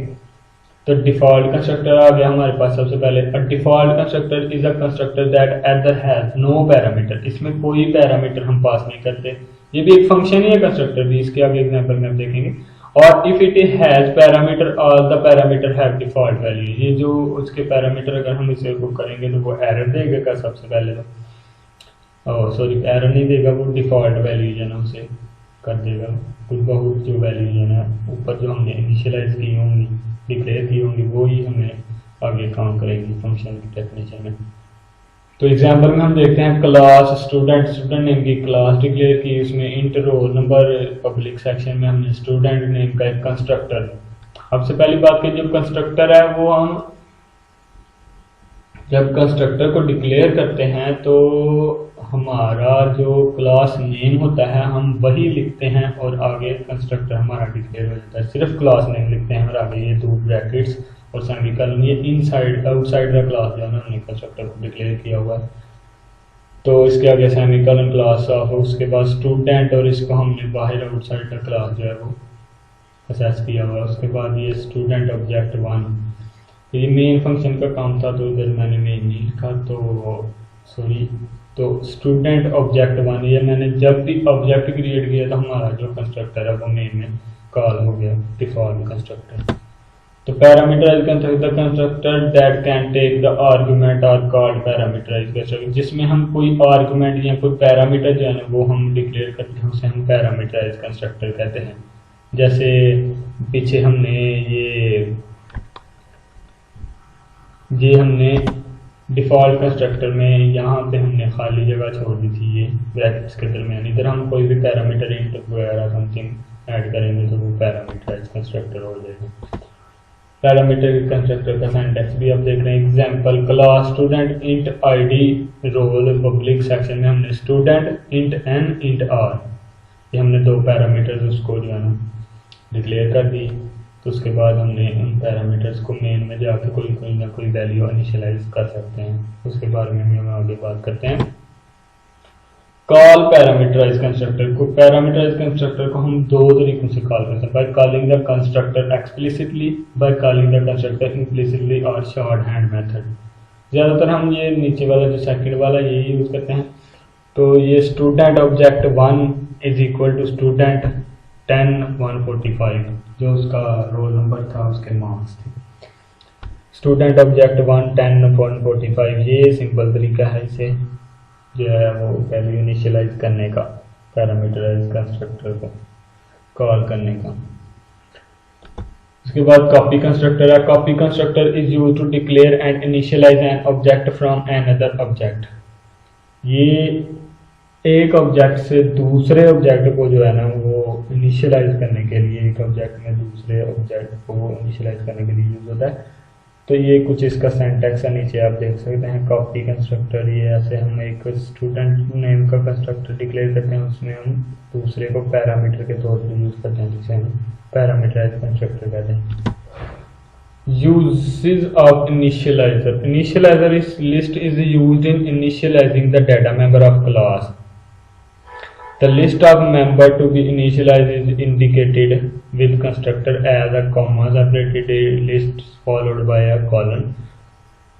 तो डिफ़ॉल्ट कंस्ट्रक्टर आ गया हमारे पास। सबसे पहले default constructor is a constructor that either has no parameter, इसमें कोई पैरामीटर हम पास नहीं करते, ये भी एक फंक्शन ही है कंस्ट्रक्टर भी, इसके आगे एग्जांपल में हम देखेंगे। और if it has parameter all the parameter have default value, ये जो उसके पैरामीटर अगर हम इसे बुक करेंगे तो वो एरर देगा सबसे पहले तो सॉरी एरर नहीं देगा, वो डिफ़ॉल्ट वैल्यू जो है ना उसे कर देगा, कुछ बहुत जो वैल्यू है ना ऊपर जो हमने इनिशियलाइज की होंगी, डिक्लेयर की होंगी, वो ही हमें आगे काम करेंगी फंक्शन की डेफिनेशन में। तो एग्जांपल में हम देखते हैं क्लास स्टूडेंट, स्टूडेंट नेम की क्लास डिक्लेयर की, उसमें int roll number, public section में हमने स्टूडेंट नेम का एक कंस्ट्रक्टर। सबसे पहली बात कि जब कंस्ट्रक्टर है वो हम जब कंस्ट्रक्टर को डिक्लेयर करते हैं तो हमारा जो क्लास नेम होता है हम वही लिखते हैं और आगे कंस्ट्रक्टर हमारा डिक्लेयर हो जाता है। सिर्फ क्लास नेम लिखते हैं और आगे ये दो ब्रैकेट्स और सेमीकोलन, ये इनसाइड आउटसाइड का क्लास जो है ना हमने कंस्ट्रक्टर को डिक्लेयर किया हुआ है। तो इसके आगे सेमीकोलन क्लास ऑफ, उसके बाद स्टूडेंट, और इसको हमने बाहर आउटसाइड का क्लास जो है वो असेस किया हुआ है। उसके बाद ये स्टूडेंट ऑब्जेक्ट 1, ये मेन फंक्शन का काम था तो इधर मैंने मेन नहीं लिखा, तो सॉरी, तो स्टूडेंट ऑब्जेक्ट 1, ये मैंने जब भी ऑब्जेक्ट क्रिएट किया तो हमारा जो कंस्ट्रक्टर है वो मेन में कॉल हो गया डिफ़ॉल्ट कंस्ट्रक्टर। तो parameterized constructor that can take the argument are called parameterized constructor, जिसमें हम कोई आर्गुमेंट या कोई पैरामीटर जो है ना वो हम डिक्लेयर करते हैं उसे हम पैरामीटराइज्ड कंस्ट्रक्टर कहते हैं। जैसे पीछे हमने ये हमने डिफ़ॉल्ट कंस्ट्रक्टर में यहाँ पे हमने खाली जगह छोड़ दी थी, ये ब्रैकेट्स के दरमियान, इधर हम कोई भी पैरामीटर इंट वगैरह समथिंग ऐड करेंगे तो वो पैरामीटराइज्ड कंस्ट्रक्टर हो जाएगा। पैरामीटर कंस्ट्रक्टर का सिंटैक्स भी आप देख रहे हैं। Example class student int ID roll, public section में हमने student int N int R, कि हमने 2 पैरामीटर्स उसको जो है ना डिक्लेयर कर दी, तो उसके बाद हमने उन पैरामीटर्स को मेन में जाके कोई ना कोई वैल्यू इनिशियलाइज कर सकते हैं। उसके बारे में हम आगे बात करते हैं। कॉल पैरामीटराइज कंस्ट्रक्टर को, पैरामीटराइज कंस्ट्रक्टर को हम 2 तरीकों से कॉल करते हैं, by calling the constructor explicitly, by calling the constructor implicitly और शॉर्ट हैंड मेथड। ज़्यादातर हम ये नीचे वाला जो सेकंड वाला ये यूज़ करते हैं। तो ये student object 1 is equal to student 10 145, जो उसका रोल नंबर था उसके मार्क्स थे। स्टूडेंट ऑब्जेक्ट 1 10 145, ये सिंपल तरीका है इसे जो है वो वैल्यू इनिशियलाइज करने का, पैरामीटराइज कंस्ट्रक्टर को कॉल करने का। उसके बाद कॉपी कंस्ट्रक्टर है। Copy constructor is used to declare and initialize an object from another object. ये एक ऑब्जेक्ट से दूसरे ऑब्जेक्ट को जो है ना वो इनिशियलाइज करने के लिए, एक ऑब्जेक्ट में दूसरे ऑब्जेक्ट को इनिशियलाइज करने के लिए यूज होता है। तो ये कुछ इसका सिंटैक्स है, नीचे आप देख सकते हैं। कॉपी कंस्ट्रक्टर, ये ऐसे हम एक स्टूडेंट नेम का कंस्ट्रक्टर डिक्लेयर करते हैं, उसमें हम दूसरे को पैरामीटर के तौर पर यूज करते हैं, जिसे हम पैरामीटराइज कंस्ट्रक्टर कहते हैं। Uses of initializer. Initializer is list is used in initializing the data member of class. The list of member to be initialized is indicated with constructor as a comma separated list followed by a colon.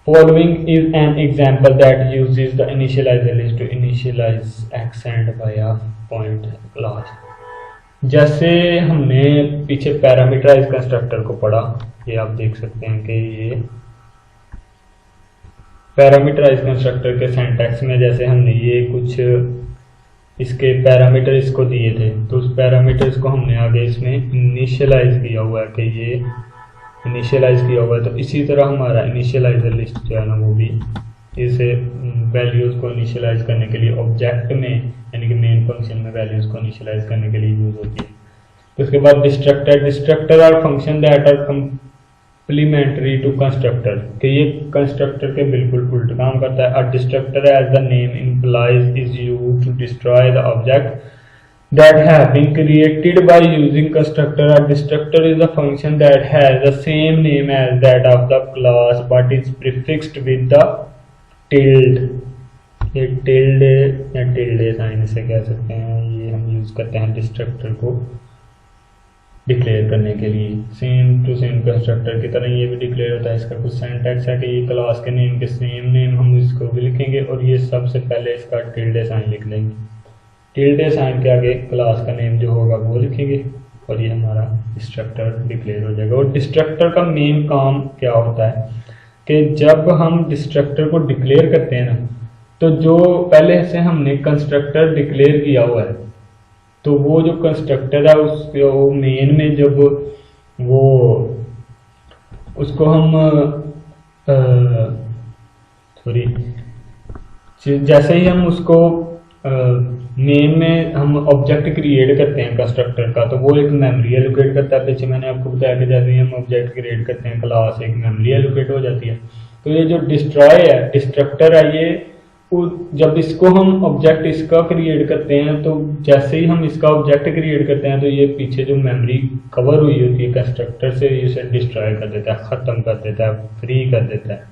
Following is an example that uses the initializer list to initialize accent by a point class. जैसे हमने पीछे पैरामीटराइज कंस्ट्रक्टर को पढ़ा, ये आप देख सकते हैं कि ये पैरामीटराइज कंस्ट्रक्टर के सिंटैक्स में जैसे हमने ये कुछ इसके पैरामीटर इसको दिए थे, तो उस पैरामीटर्स को हमने आगे इसमें इनिशियलाइज किया हुआ है कि ये इनिशियलाइज किया हुआ है। तो इसी तरह हमारा इनिशियलाइजर लिस्ट जो है ना वो भी इसे वैल्यूज़ को इनिशियलाइज करने के लिए ऑब्जेक्ट में यानी कि मेन फंक्शन में वैल्यूज़ को इनिशियलाइज करने के लिए यूज होती है। तो उसके बाद destructor are function that are complementary to constructor, कि ये कंस्ट्रक्टर के बिल्कुल उल्ट काम करता है। A destructor as the name implies is used to destroy the object that have been created by using constructor. A destructor is a function that has the same name as that of the class but is prefixed with the tilde. ये tilde या tilde साइन से कह सकते हैं, ये हम यूज करते हैं डिस्ट्रक्टर को डिक्लेयर करने के लिए। सेम टू सेम कंस्ट्रक्टर की तरह ये भी डिक्लेयर होता है। इसका कुछ सिंटैक्स है कि ये क्लास के नेम के सेम नेम हम इसको भी लिखेंगे और ये सबसे पहले इसका tilde साइन लिख लेंगे। टिल्डे साइन के आगे क्लास का नेम जो होगा वो लिखेंगे और ये हमारा डिस्ट्रक्टर डिक्लेयर हो जाएगा। और डिस्ट्रक्टर का मेन काम क्या होता है कि जब हम डिस्ट्रक्टर को डिक्लेयर करते हैं ना, तो जो पहले से हमने कंस्ट्रक्टर डिक्लेयर किया हुआ है, तो वो जो कंस्ट्रक्टर है उसके मेन में जब वो उसको हम जैसे ही हम उसको नेम में हम ऑब्जेक्ट क्रिएट करते हैं कंस्ट्रक्टर का, तो वो एक मेमोरी एलोकेट करता है। पीछे मैंने आपको बताया कि जैसे ही हम ऑब्जेक्ट क्रिएट करते हैं क्लास एक मेमोरी एलोकेट हो जाती है। तो ये जो डिस्ट्रॉय है डिस्ट्रक्टर है, ये जब इसको हम ऑब्जेक्ट इसका क्रिएट करते हैं, तो जैसे ही हम इसका ऑब्जेक्ट क्रिएट करते हैं तो ये पीछे जो मेमोरी कवर हुई होती है कंस्ट्रक्टर से, इसे डिस्ट्रॉय कर देता है, ख़त्म कर देता है, फ्री कर देता है।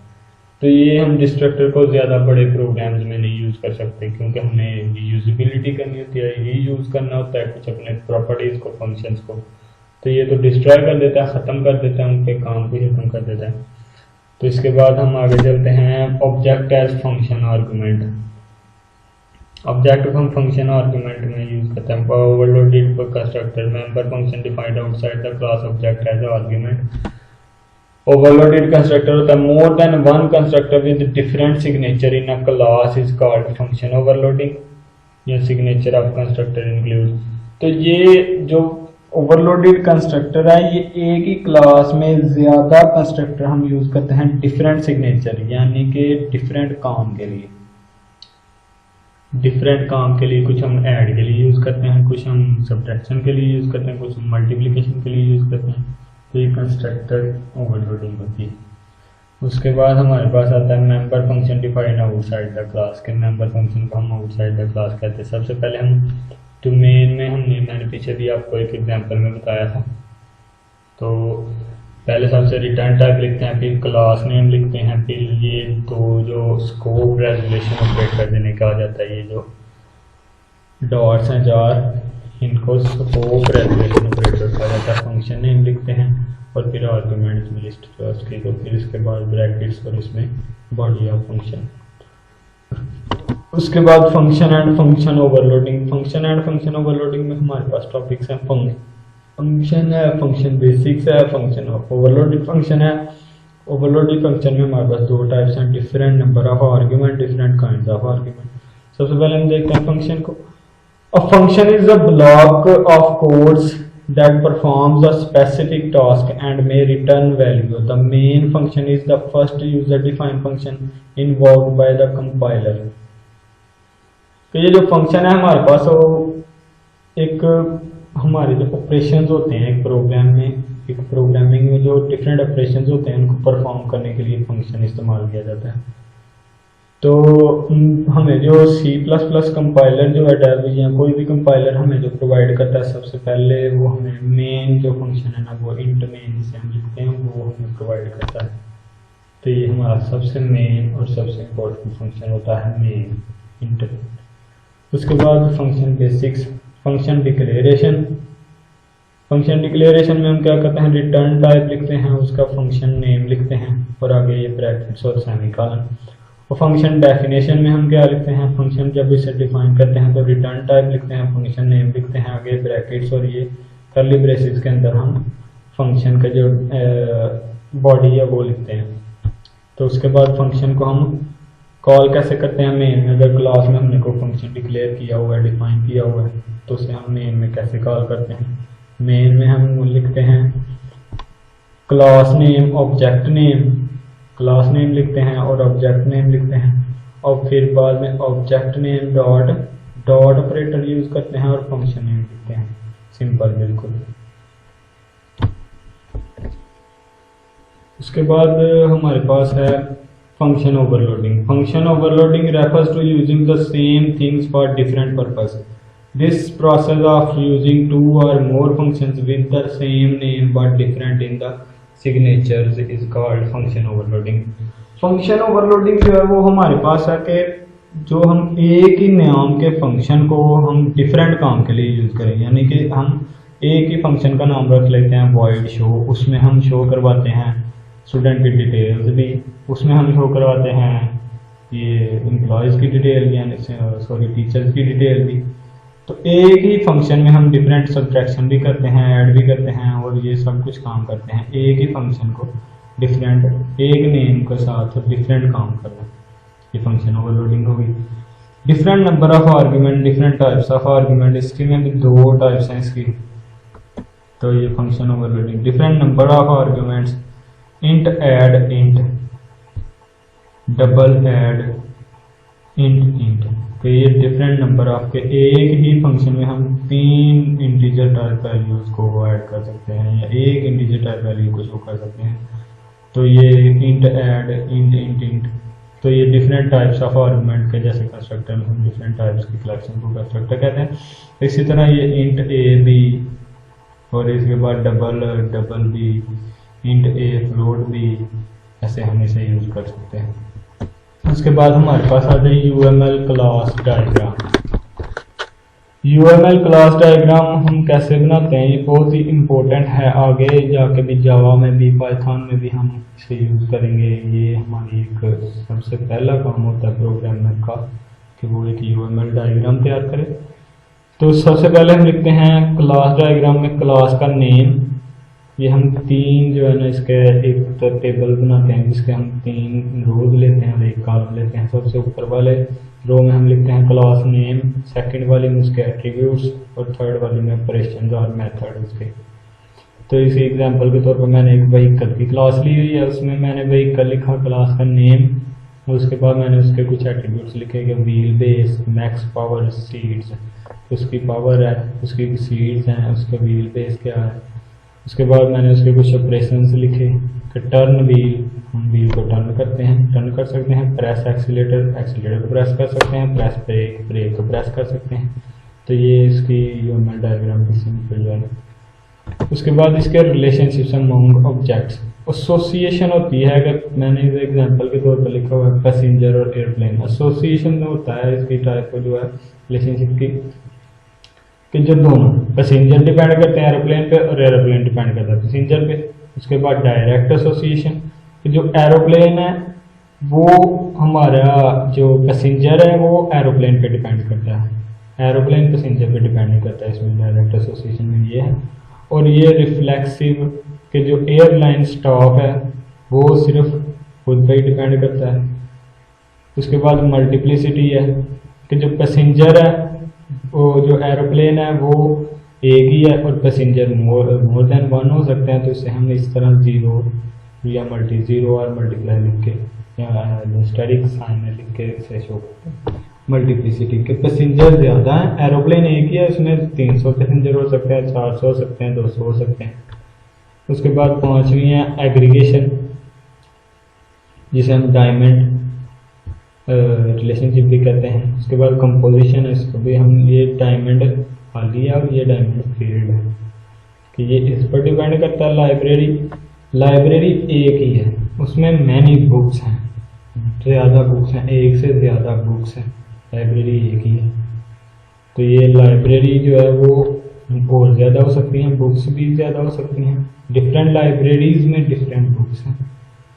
तो ये हम डिस्ट्रक्टर को ज़्यादा बड़े प्रोग्राम्स में नहीं यूज़ कर सकते, क्योंकि हमने यूजिबिलिटी करनी होती है, ये यूज़ करना होता है कुछ अपने प्रॉपर्टीज़ को, फंक्शंस को। तो ये तो डिस्ट्रॉय कर देता है, ख़त्म कर देता है, उनके काम को ख़त्म कर देता है। तो इसके बाद हम आगे चलते हैं object as function argument. Object को हम फंक्शन आर्गूमेंट में यूज़ करते हैं। Overloaded constructor member function defined outside the class object as argument. Overloaded constructor होता है more than one constructor with different signature in a class is called function overloading या सिग्नेचर ऑफ कंस्ट्रक्टर इंक्लूड। तो ये जो ओवरलोडेड कंस्ट्रक्टर है, ये एक ही क्लास में ज्यादा कंस्ट्रक्टर हम यूज करते हैं डिफरेंट सिग्नेचर, यानी कि डिफरेंट काम के लिए। डिफरेंट काम के लिए कुछ हम ऐड के लिए यूज करते हैं, कुछ हम सब्ट्रैक्शन के लिए यूज करते हैं, कुछ हम मल्टीप्लिकेशन के लिए यूज करते हैं। तो ये कंस्ट्रक्टर ओवरलोडिंग होती है। उसके बाद हमारे पास आता है member function defined outside the class के। मेंबर फंक्शन को हम आउटसाइड द क्लास कहते हैं। सबसे पहले हम तो मेन में मैंने पीछे भी आपको एक एग्जांपल में बताया था। तो पहले सबसे रिटर्न टाइप लिखते हैं, फिर क्लास नेम लिखते हैं, फिर ये दो जो स्कोप रेजोल्यूशन ऑपरेटर जिन्हें कहा जाता है, ये जो डॉट्स हैं 4, इनको स्कोप रेजोल्यूशन ऑपरेटर कहा जाता है। फंक्शन नेम लिखते हैं और फिर आर्गुमेंट लिस्ट जो उसकी, तो फिर इसके बाद ब्रैकेट्स और इसमें बॉडी ऑफ फंक्शन। उसके बाद function and function overloading. Function and function overloading में हमारे पास टॉपिक्स हैं, फंक्शन है, फंक्शन बेसिक्स है, फंक्शन ऑफ ओवरलोडेड फंक्शन है। ओवरलोडेड फंक्शन में हमारे पास दो टाइप्स हैं, different number of argument, different kinds of argument. सबसे पहले हम देखते हैं फंक्शन को। A function is a block of codes that performs a specific task and may return value. The main function is the first user defined function invoked by the compiler. तो ये जो फंक्शन है हमारे पास, वो एक हमारे जो ऑपरेशंस होते हैं एक प्रोग्रामिंग में जो डिफरेंट ऑपरेशंस होते हैं उनको परफॉर्म करने के लिए फंक्शन इस्तेमाल किया जाता है। तो हमें जो C++ कंपाइलर जो है डेव या कोई भी कंपाइलर हमें जो प्रोवाइड करता है, सबसे पहले वो हमें मेन जो फंक्शन है ना, वो इंट मेन जिसे हम लिखते हैं, वो हमें प्रोवाइड करता है। तो ये हमारा सबसे मेन और सबसे इम्पोर्टेंट फंक्शन होता है मेन, इंट। उसके बाद function basics, function declaration. Function declaration में हम क्या करते हैं, रिटर्न टाइप लिखते हैं, उसका फंक्शन नेम लिखते हैं और आगे ये ब्रैकेट्स और सेमीकोलन। और फंक्शन डेफिनेशन में हम क्या लिखते हैं, फंक्शन जब इसे डिफाइन करते हैं तो रिटर्न टाइप लिखते हैं, फंक्शन नेम लिखते हैं, आगे ब्रैकेट्स और ये कर्ली ब्रेसेस के अंदर हम फंक्शन का जो बॉडी है वो लिखते हैं। तो उसके बाद फंक्शन को हम कॉल कैसे करते हैं मेन में। अगर क्लास में हमने कोई फंक्शन डिक्लेयर किया हुआ है, डिफाइन किया हुआ है, तो उसे हम मेन में कैसे कॉल करते हैं। मेन में हम लिखते हैं class name, object name, class name लिखते हैं और ऑब्जेक्ट नेम लिखते हैं, और फिर बाद में object name dot operator use करते हैं और फंक्शन नेम लिखते हैं। सिंपल बिल्कुल। उसके बाद हमारे पास है function overloading. Function overloading refers to using the same things for different purpose. This process of using two or more functions with the same name but different in the signatures is called function overloading. Function overloading जो है वो हमारे पास है कि जो हम एक ही नाम के फंक्शन को हम डिफरेंट काम के लिए यूज़ करें, यानी कि हम एक ही फंक्शन का नाम रख लेते हैं void show, उसमें हम शो करवाते हैं स्टूडेंट की डिटेल्स भी, उसमें हम शो करवाते हैं ये एम्प्लॉयज़ की डिटेल यानी टीचर्स की डिटेल भी। तो एक ही फंक्शन में हम डिफरेंट सब्ट्रैक्शन भी करते हैं, ऐड भी करते हैं और ये सब कुछ काम करते हैं। एक ही फंक्शन को डिफरेंट एक नेम के साथ डिफरेंट काम करना, ये फंक्शन ओवरलोडिंग होगी। Different number of argument, different types of argument, इसकी में भी दो टाइप्स हैं इसकी। तो ये function overloading, different number of arguments, int add int, double add int. तो ये डिफरेंट नंबर आपके एक ही फंक्शन में हम 3 इंटीजर टाइप वैल्यूज को ऐड कर सकते हैं या एक इंटीजर टाइप वैल्यू को शो कर सकते हैं। तो ये इंट ऐड इंट। तो ये डिफरेंट टाइप्स ऑफ आर्गुमेंट के जैसे कंस्ट्रक्टर में हम डिफरेंट टाइप्स की कलेक्शन को कंस्ट्रक्टर कहते हैं। इसी तरह ये इंट ए बी और इसके बाद डबल बी, इंट ए फ्लोट बी, ऐसे हम इसे यूज कर सकते हैं। उसके बाद हमारे पास आ जाए UML class diagram. UML class diagram हम कैसे बनाते हैं, ये बहुत ही इम्पोर्टेंट है, आगे जाके भी जावा में भी पाइथन में भी हम इसे यूज़ करेंगे। ये हमारी एक सबसे पहला काम होता है प्रोग्रामर का कि वो एक UML डायग्राम तैयार करे। तो सबसे पहले हम लिखते हैं क्लास डायग्राम में क्लास का नेम, ये हम 3 जो है ना इसके एक तो टेबल बनाते हैं जिसके हम 3 रोज लेते हैं और एक कॉलम लेते हैं। सबसे ऊपर वाले रो में हम लिखते हैं क्लास नेम, सेकंड वाले में उसके एट्रीब्यूट्स और थर्ड वाले में ऑपरेशंस और मेथड उसके। तो इसी एग्जांपल के तौर पर मैंने एक व्हीकल की क्लास ली हुई है, उसमें मैंने व्हीकल लिखा क्लास का नेम और उसके बाद मैंने उसके कुछ एट्रीब्यूट्स लिखे कि wheel base, max power, seats, उसकी पावर है, उसकी सीट्स हैं, उसका व्हील बेस क्या है। उसके बाद मैंने उसके कुछ ऑपरेशंस लिखे कि टर्न व्हील, हम व्हील को टर्न करते हैं, टर्न कर सकते हैं, प्रेस एक्सीलेटर, एक्सीलेटर को प्रेस कर सकते हैं, प्रेस ब्रेक, ब्रेक को प्रेस कर सकते हैं। तो ये इसकी यूमर डायग्राम की सिंपल जो है। उसके बाद इसके रिलेशनशिप्स अमंग ऑब्जेक्ट्स। एसोसिएशन होती है, अगर मैंने एग्जांपल के तौर पर लिखा हुआ है पैसेंजर और एयरप्लेन, एसोसिएशन में होता है इसकी टाइप को जो है रिलेशनशिप की कि जो दोनों पैसेंजर डिपेंड करते हैं एरोप्लेन पे और एरोप्लेन डिपेंड करता है पैसेंजर पे। उसके बाद डायरेक्ट एसोसिएशन कि जो एरोप्लेन है वो हमारा जो पैसेंजर है वो एरोप्लेन पे डिपेंड करता है, एरोप्लेन पैसेंजर पे डिपेंड नहीं करता है, इसमें डायरेक्ट एसोसिएशन में ये है। और ये रिफ्लेक्सिव कि जो एयरलाइन स्टाफ है वो सिर्फ खुद पे ही डिपेंड करता है। उसके बाद मल्टीप्लिसिटी है कि जो पैसेंजर है वो जो एरोप्लेन है वो एक ही है और पैसेंजर मोर देन वन हो सकते हैं, तो इसे हम इस तरह जीरो या जीरो और मल्टीप्लाई लिख के या स्टेरिक साइन में लिख के इसे शो करते हैं। मल्टीप्लिसिटी के पैसेंजर ज़्यादा है, एरोप्लेन एक ही है, उसमें 300 पैसेंजर हो सकते हैं, 400 हो सकते हैं, 200 हो सकते हैं। उसके बाद पांचवी है एग्रीगेशन, जिसे हम डायमंड रिलेशनशिप भी कहते हैं। उसके बाद कंपोजिशन है, इसको भी हम ये डायमंड खाली है और ये डायमंड फील्ड है कि ये इस पर डिपेंड करता है। लाइब्रेरी एक ही है, उसमें मैनी बुक्स हैं, ज़्यादा बुक्स हैं, एक से ज़्यादा बुक्स हैं, लाइब्रेरी एक ही है। तो ये लाइब्रेरी जो है वो और ज़्यादा हो सकती हैं, बुक्स भी ज़्यादा हो सकती हैं, डिफरेंट लाइब्रेरीज में डिफरेंट बुक्स हैं।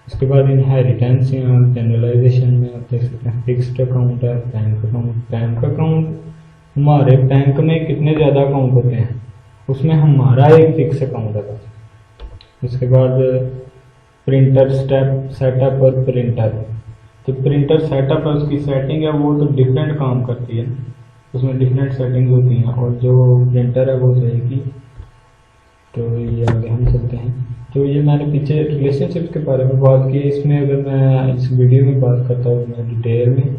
उसके बाद इनहेरिटेंस या जनरलाइजेशन में आप देख सकते हैं फिक्स्ड अकाउंट है, बैंक अकाउंट। बैंक अकाउंट हमारे बैंक में कितने ज़्यादा अकाउंट होते हैं, उसमें हमारा एक फिक्स अकाउंट है। उसके बाद प्रिंटर सेटअप और प्रिंटर, तो प्रिंटर सेटअप है उसकी सेटिंग है वो तो डिफरेंट काम करती है, उसमें डिफरेंट सेटिंग्स होती हैं, और जो प्रिंटर है वो तो एक ही। तो ये आगे हम चलते हैं। तो ये मैंने पीछे रिलेशनशिप के बारे में बात की, इसमें अगर मैं इस वीडियो में बात करता हूँ मैं डिटेल में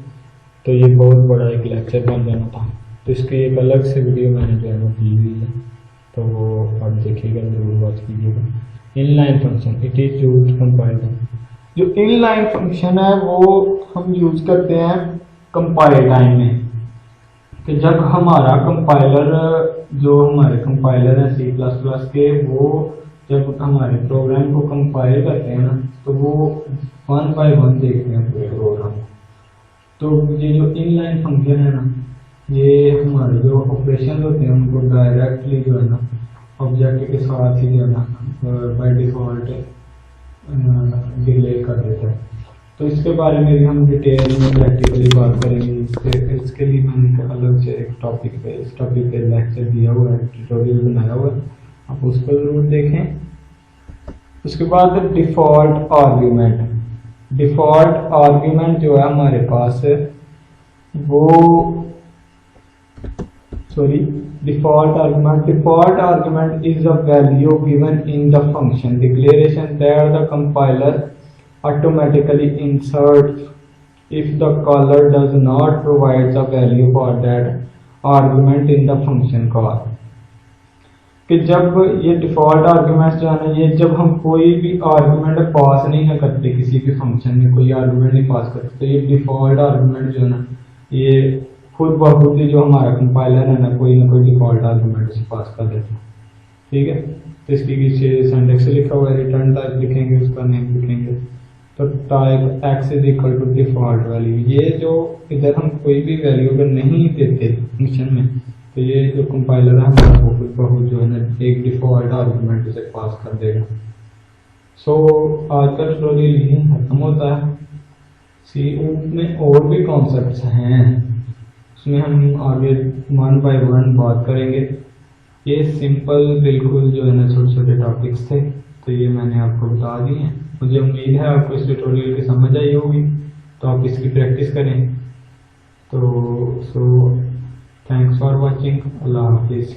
तो ये बहुत बड़ा एक लेक्चर बन जाना था, तो इसकी एक अलग से वीडियो मैंने जो है वो की हुई है, तो वो आप देखिएगा, जरूर बात कीजिएगा। Inline function it is used compiler, जो इनलाइन फंक्शन है वो हम यूज करते हैं कंपाइल टाइम में, कि जब हमारा कंपाइलर जो हमारे कंपाइलर है C++ के, वो जब हमारे प्रोग्राम को कंपाइल करते हैं ना तो वो 1 बाय 1 देखते हैं पूरे प्रोग्राम। तो ये जो इनलाइन फंक्शन है ना, ये हमारे जो ऑपरेशन होते हैं उनको डायरेक्टली जो है ना ऑब्जेक्ट के साथ ही जो है ना बाय डिफॉल्ट डिक्लेयर कर देता है। तो इसके बारे में भी हम डिटेल में प्रैक्टिकली बात करेंगे। इसके लिए मैंने अलग से एक इस टॉपिक पे लेक्चर दिया हुआ है, ट्यूटोरियल बनाया हुआ है, आप उसको जरूर देखें। उसके बाद डिफ़ॉल्ट आर्ग्यूमेंट जो है हमारे पास है वो default argument is a value given in the function declaration that the compiler automatically inserts if the caller does not provide the value for that argument in the function call। कि जब ये डिफ़ॉल्ट आर्ग्यूमेंट्स जो है ना, ये जब हम कोई भी आर्ग्यूमेंट पास नहीं करते, किसी भी फंक्शन में कोई आर्ग्यूमेंट नहीं पास करते, तो ये डिफ़ॉल्ट आर्ग्यूमेंट जो है ना ये खुद ब खुद ही जो हमारा कंपाइलर है ना कोई डिफ़ॉल्ट आर्गुमेंट से पास कर देता है। ठीक है, तो इसकी पीछे सिंटैक्स लिखा हुआ है, रिटर्न टाइप लिखेंगे, उसका नेम लिखेंगे, तो type x is equal to default value. ये जो इधर हम कोई भी वैल्यू अगर नहीं देते फंक्शन में, तो ये जो कंपाइलर है हमारा वो खुद ब खुद जो है ना एक डिफ़ॉल्ट आर्गुमेंट से पास कर देगा। सो आज का ट्यूटोरियल यही खत्म होता है। C में और भी कॉन्सेप्ट्स हैं, उसमें हम आगे 1 बाय 1 बात करेंगे। ये सिंपल बिल्कुल जो है ना छोटे छोटे टॉपिक्स थे, तो ये मैंने आपको बता दिए हैं। मुझे उम्मीद है आपको इस ट्यूटोरियल की समझ आई होगी, तो आप इसकी प्रैक्टिस करें। तो थैंक्स फॉर वॉचिंग, अल्लाह हाफिज़।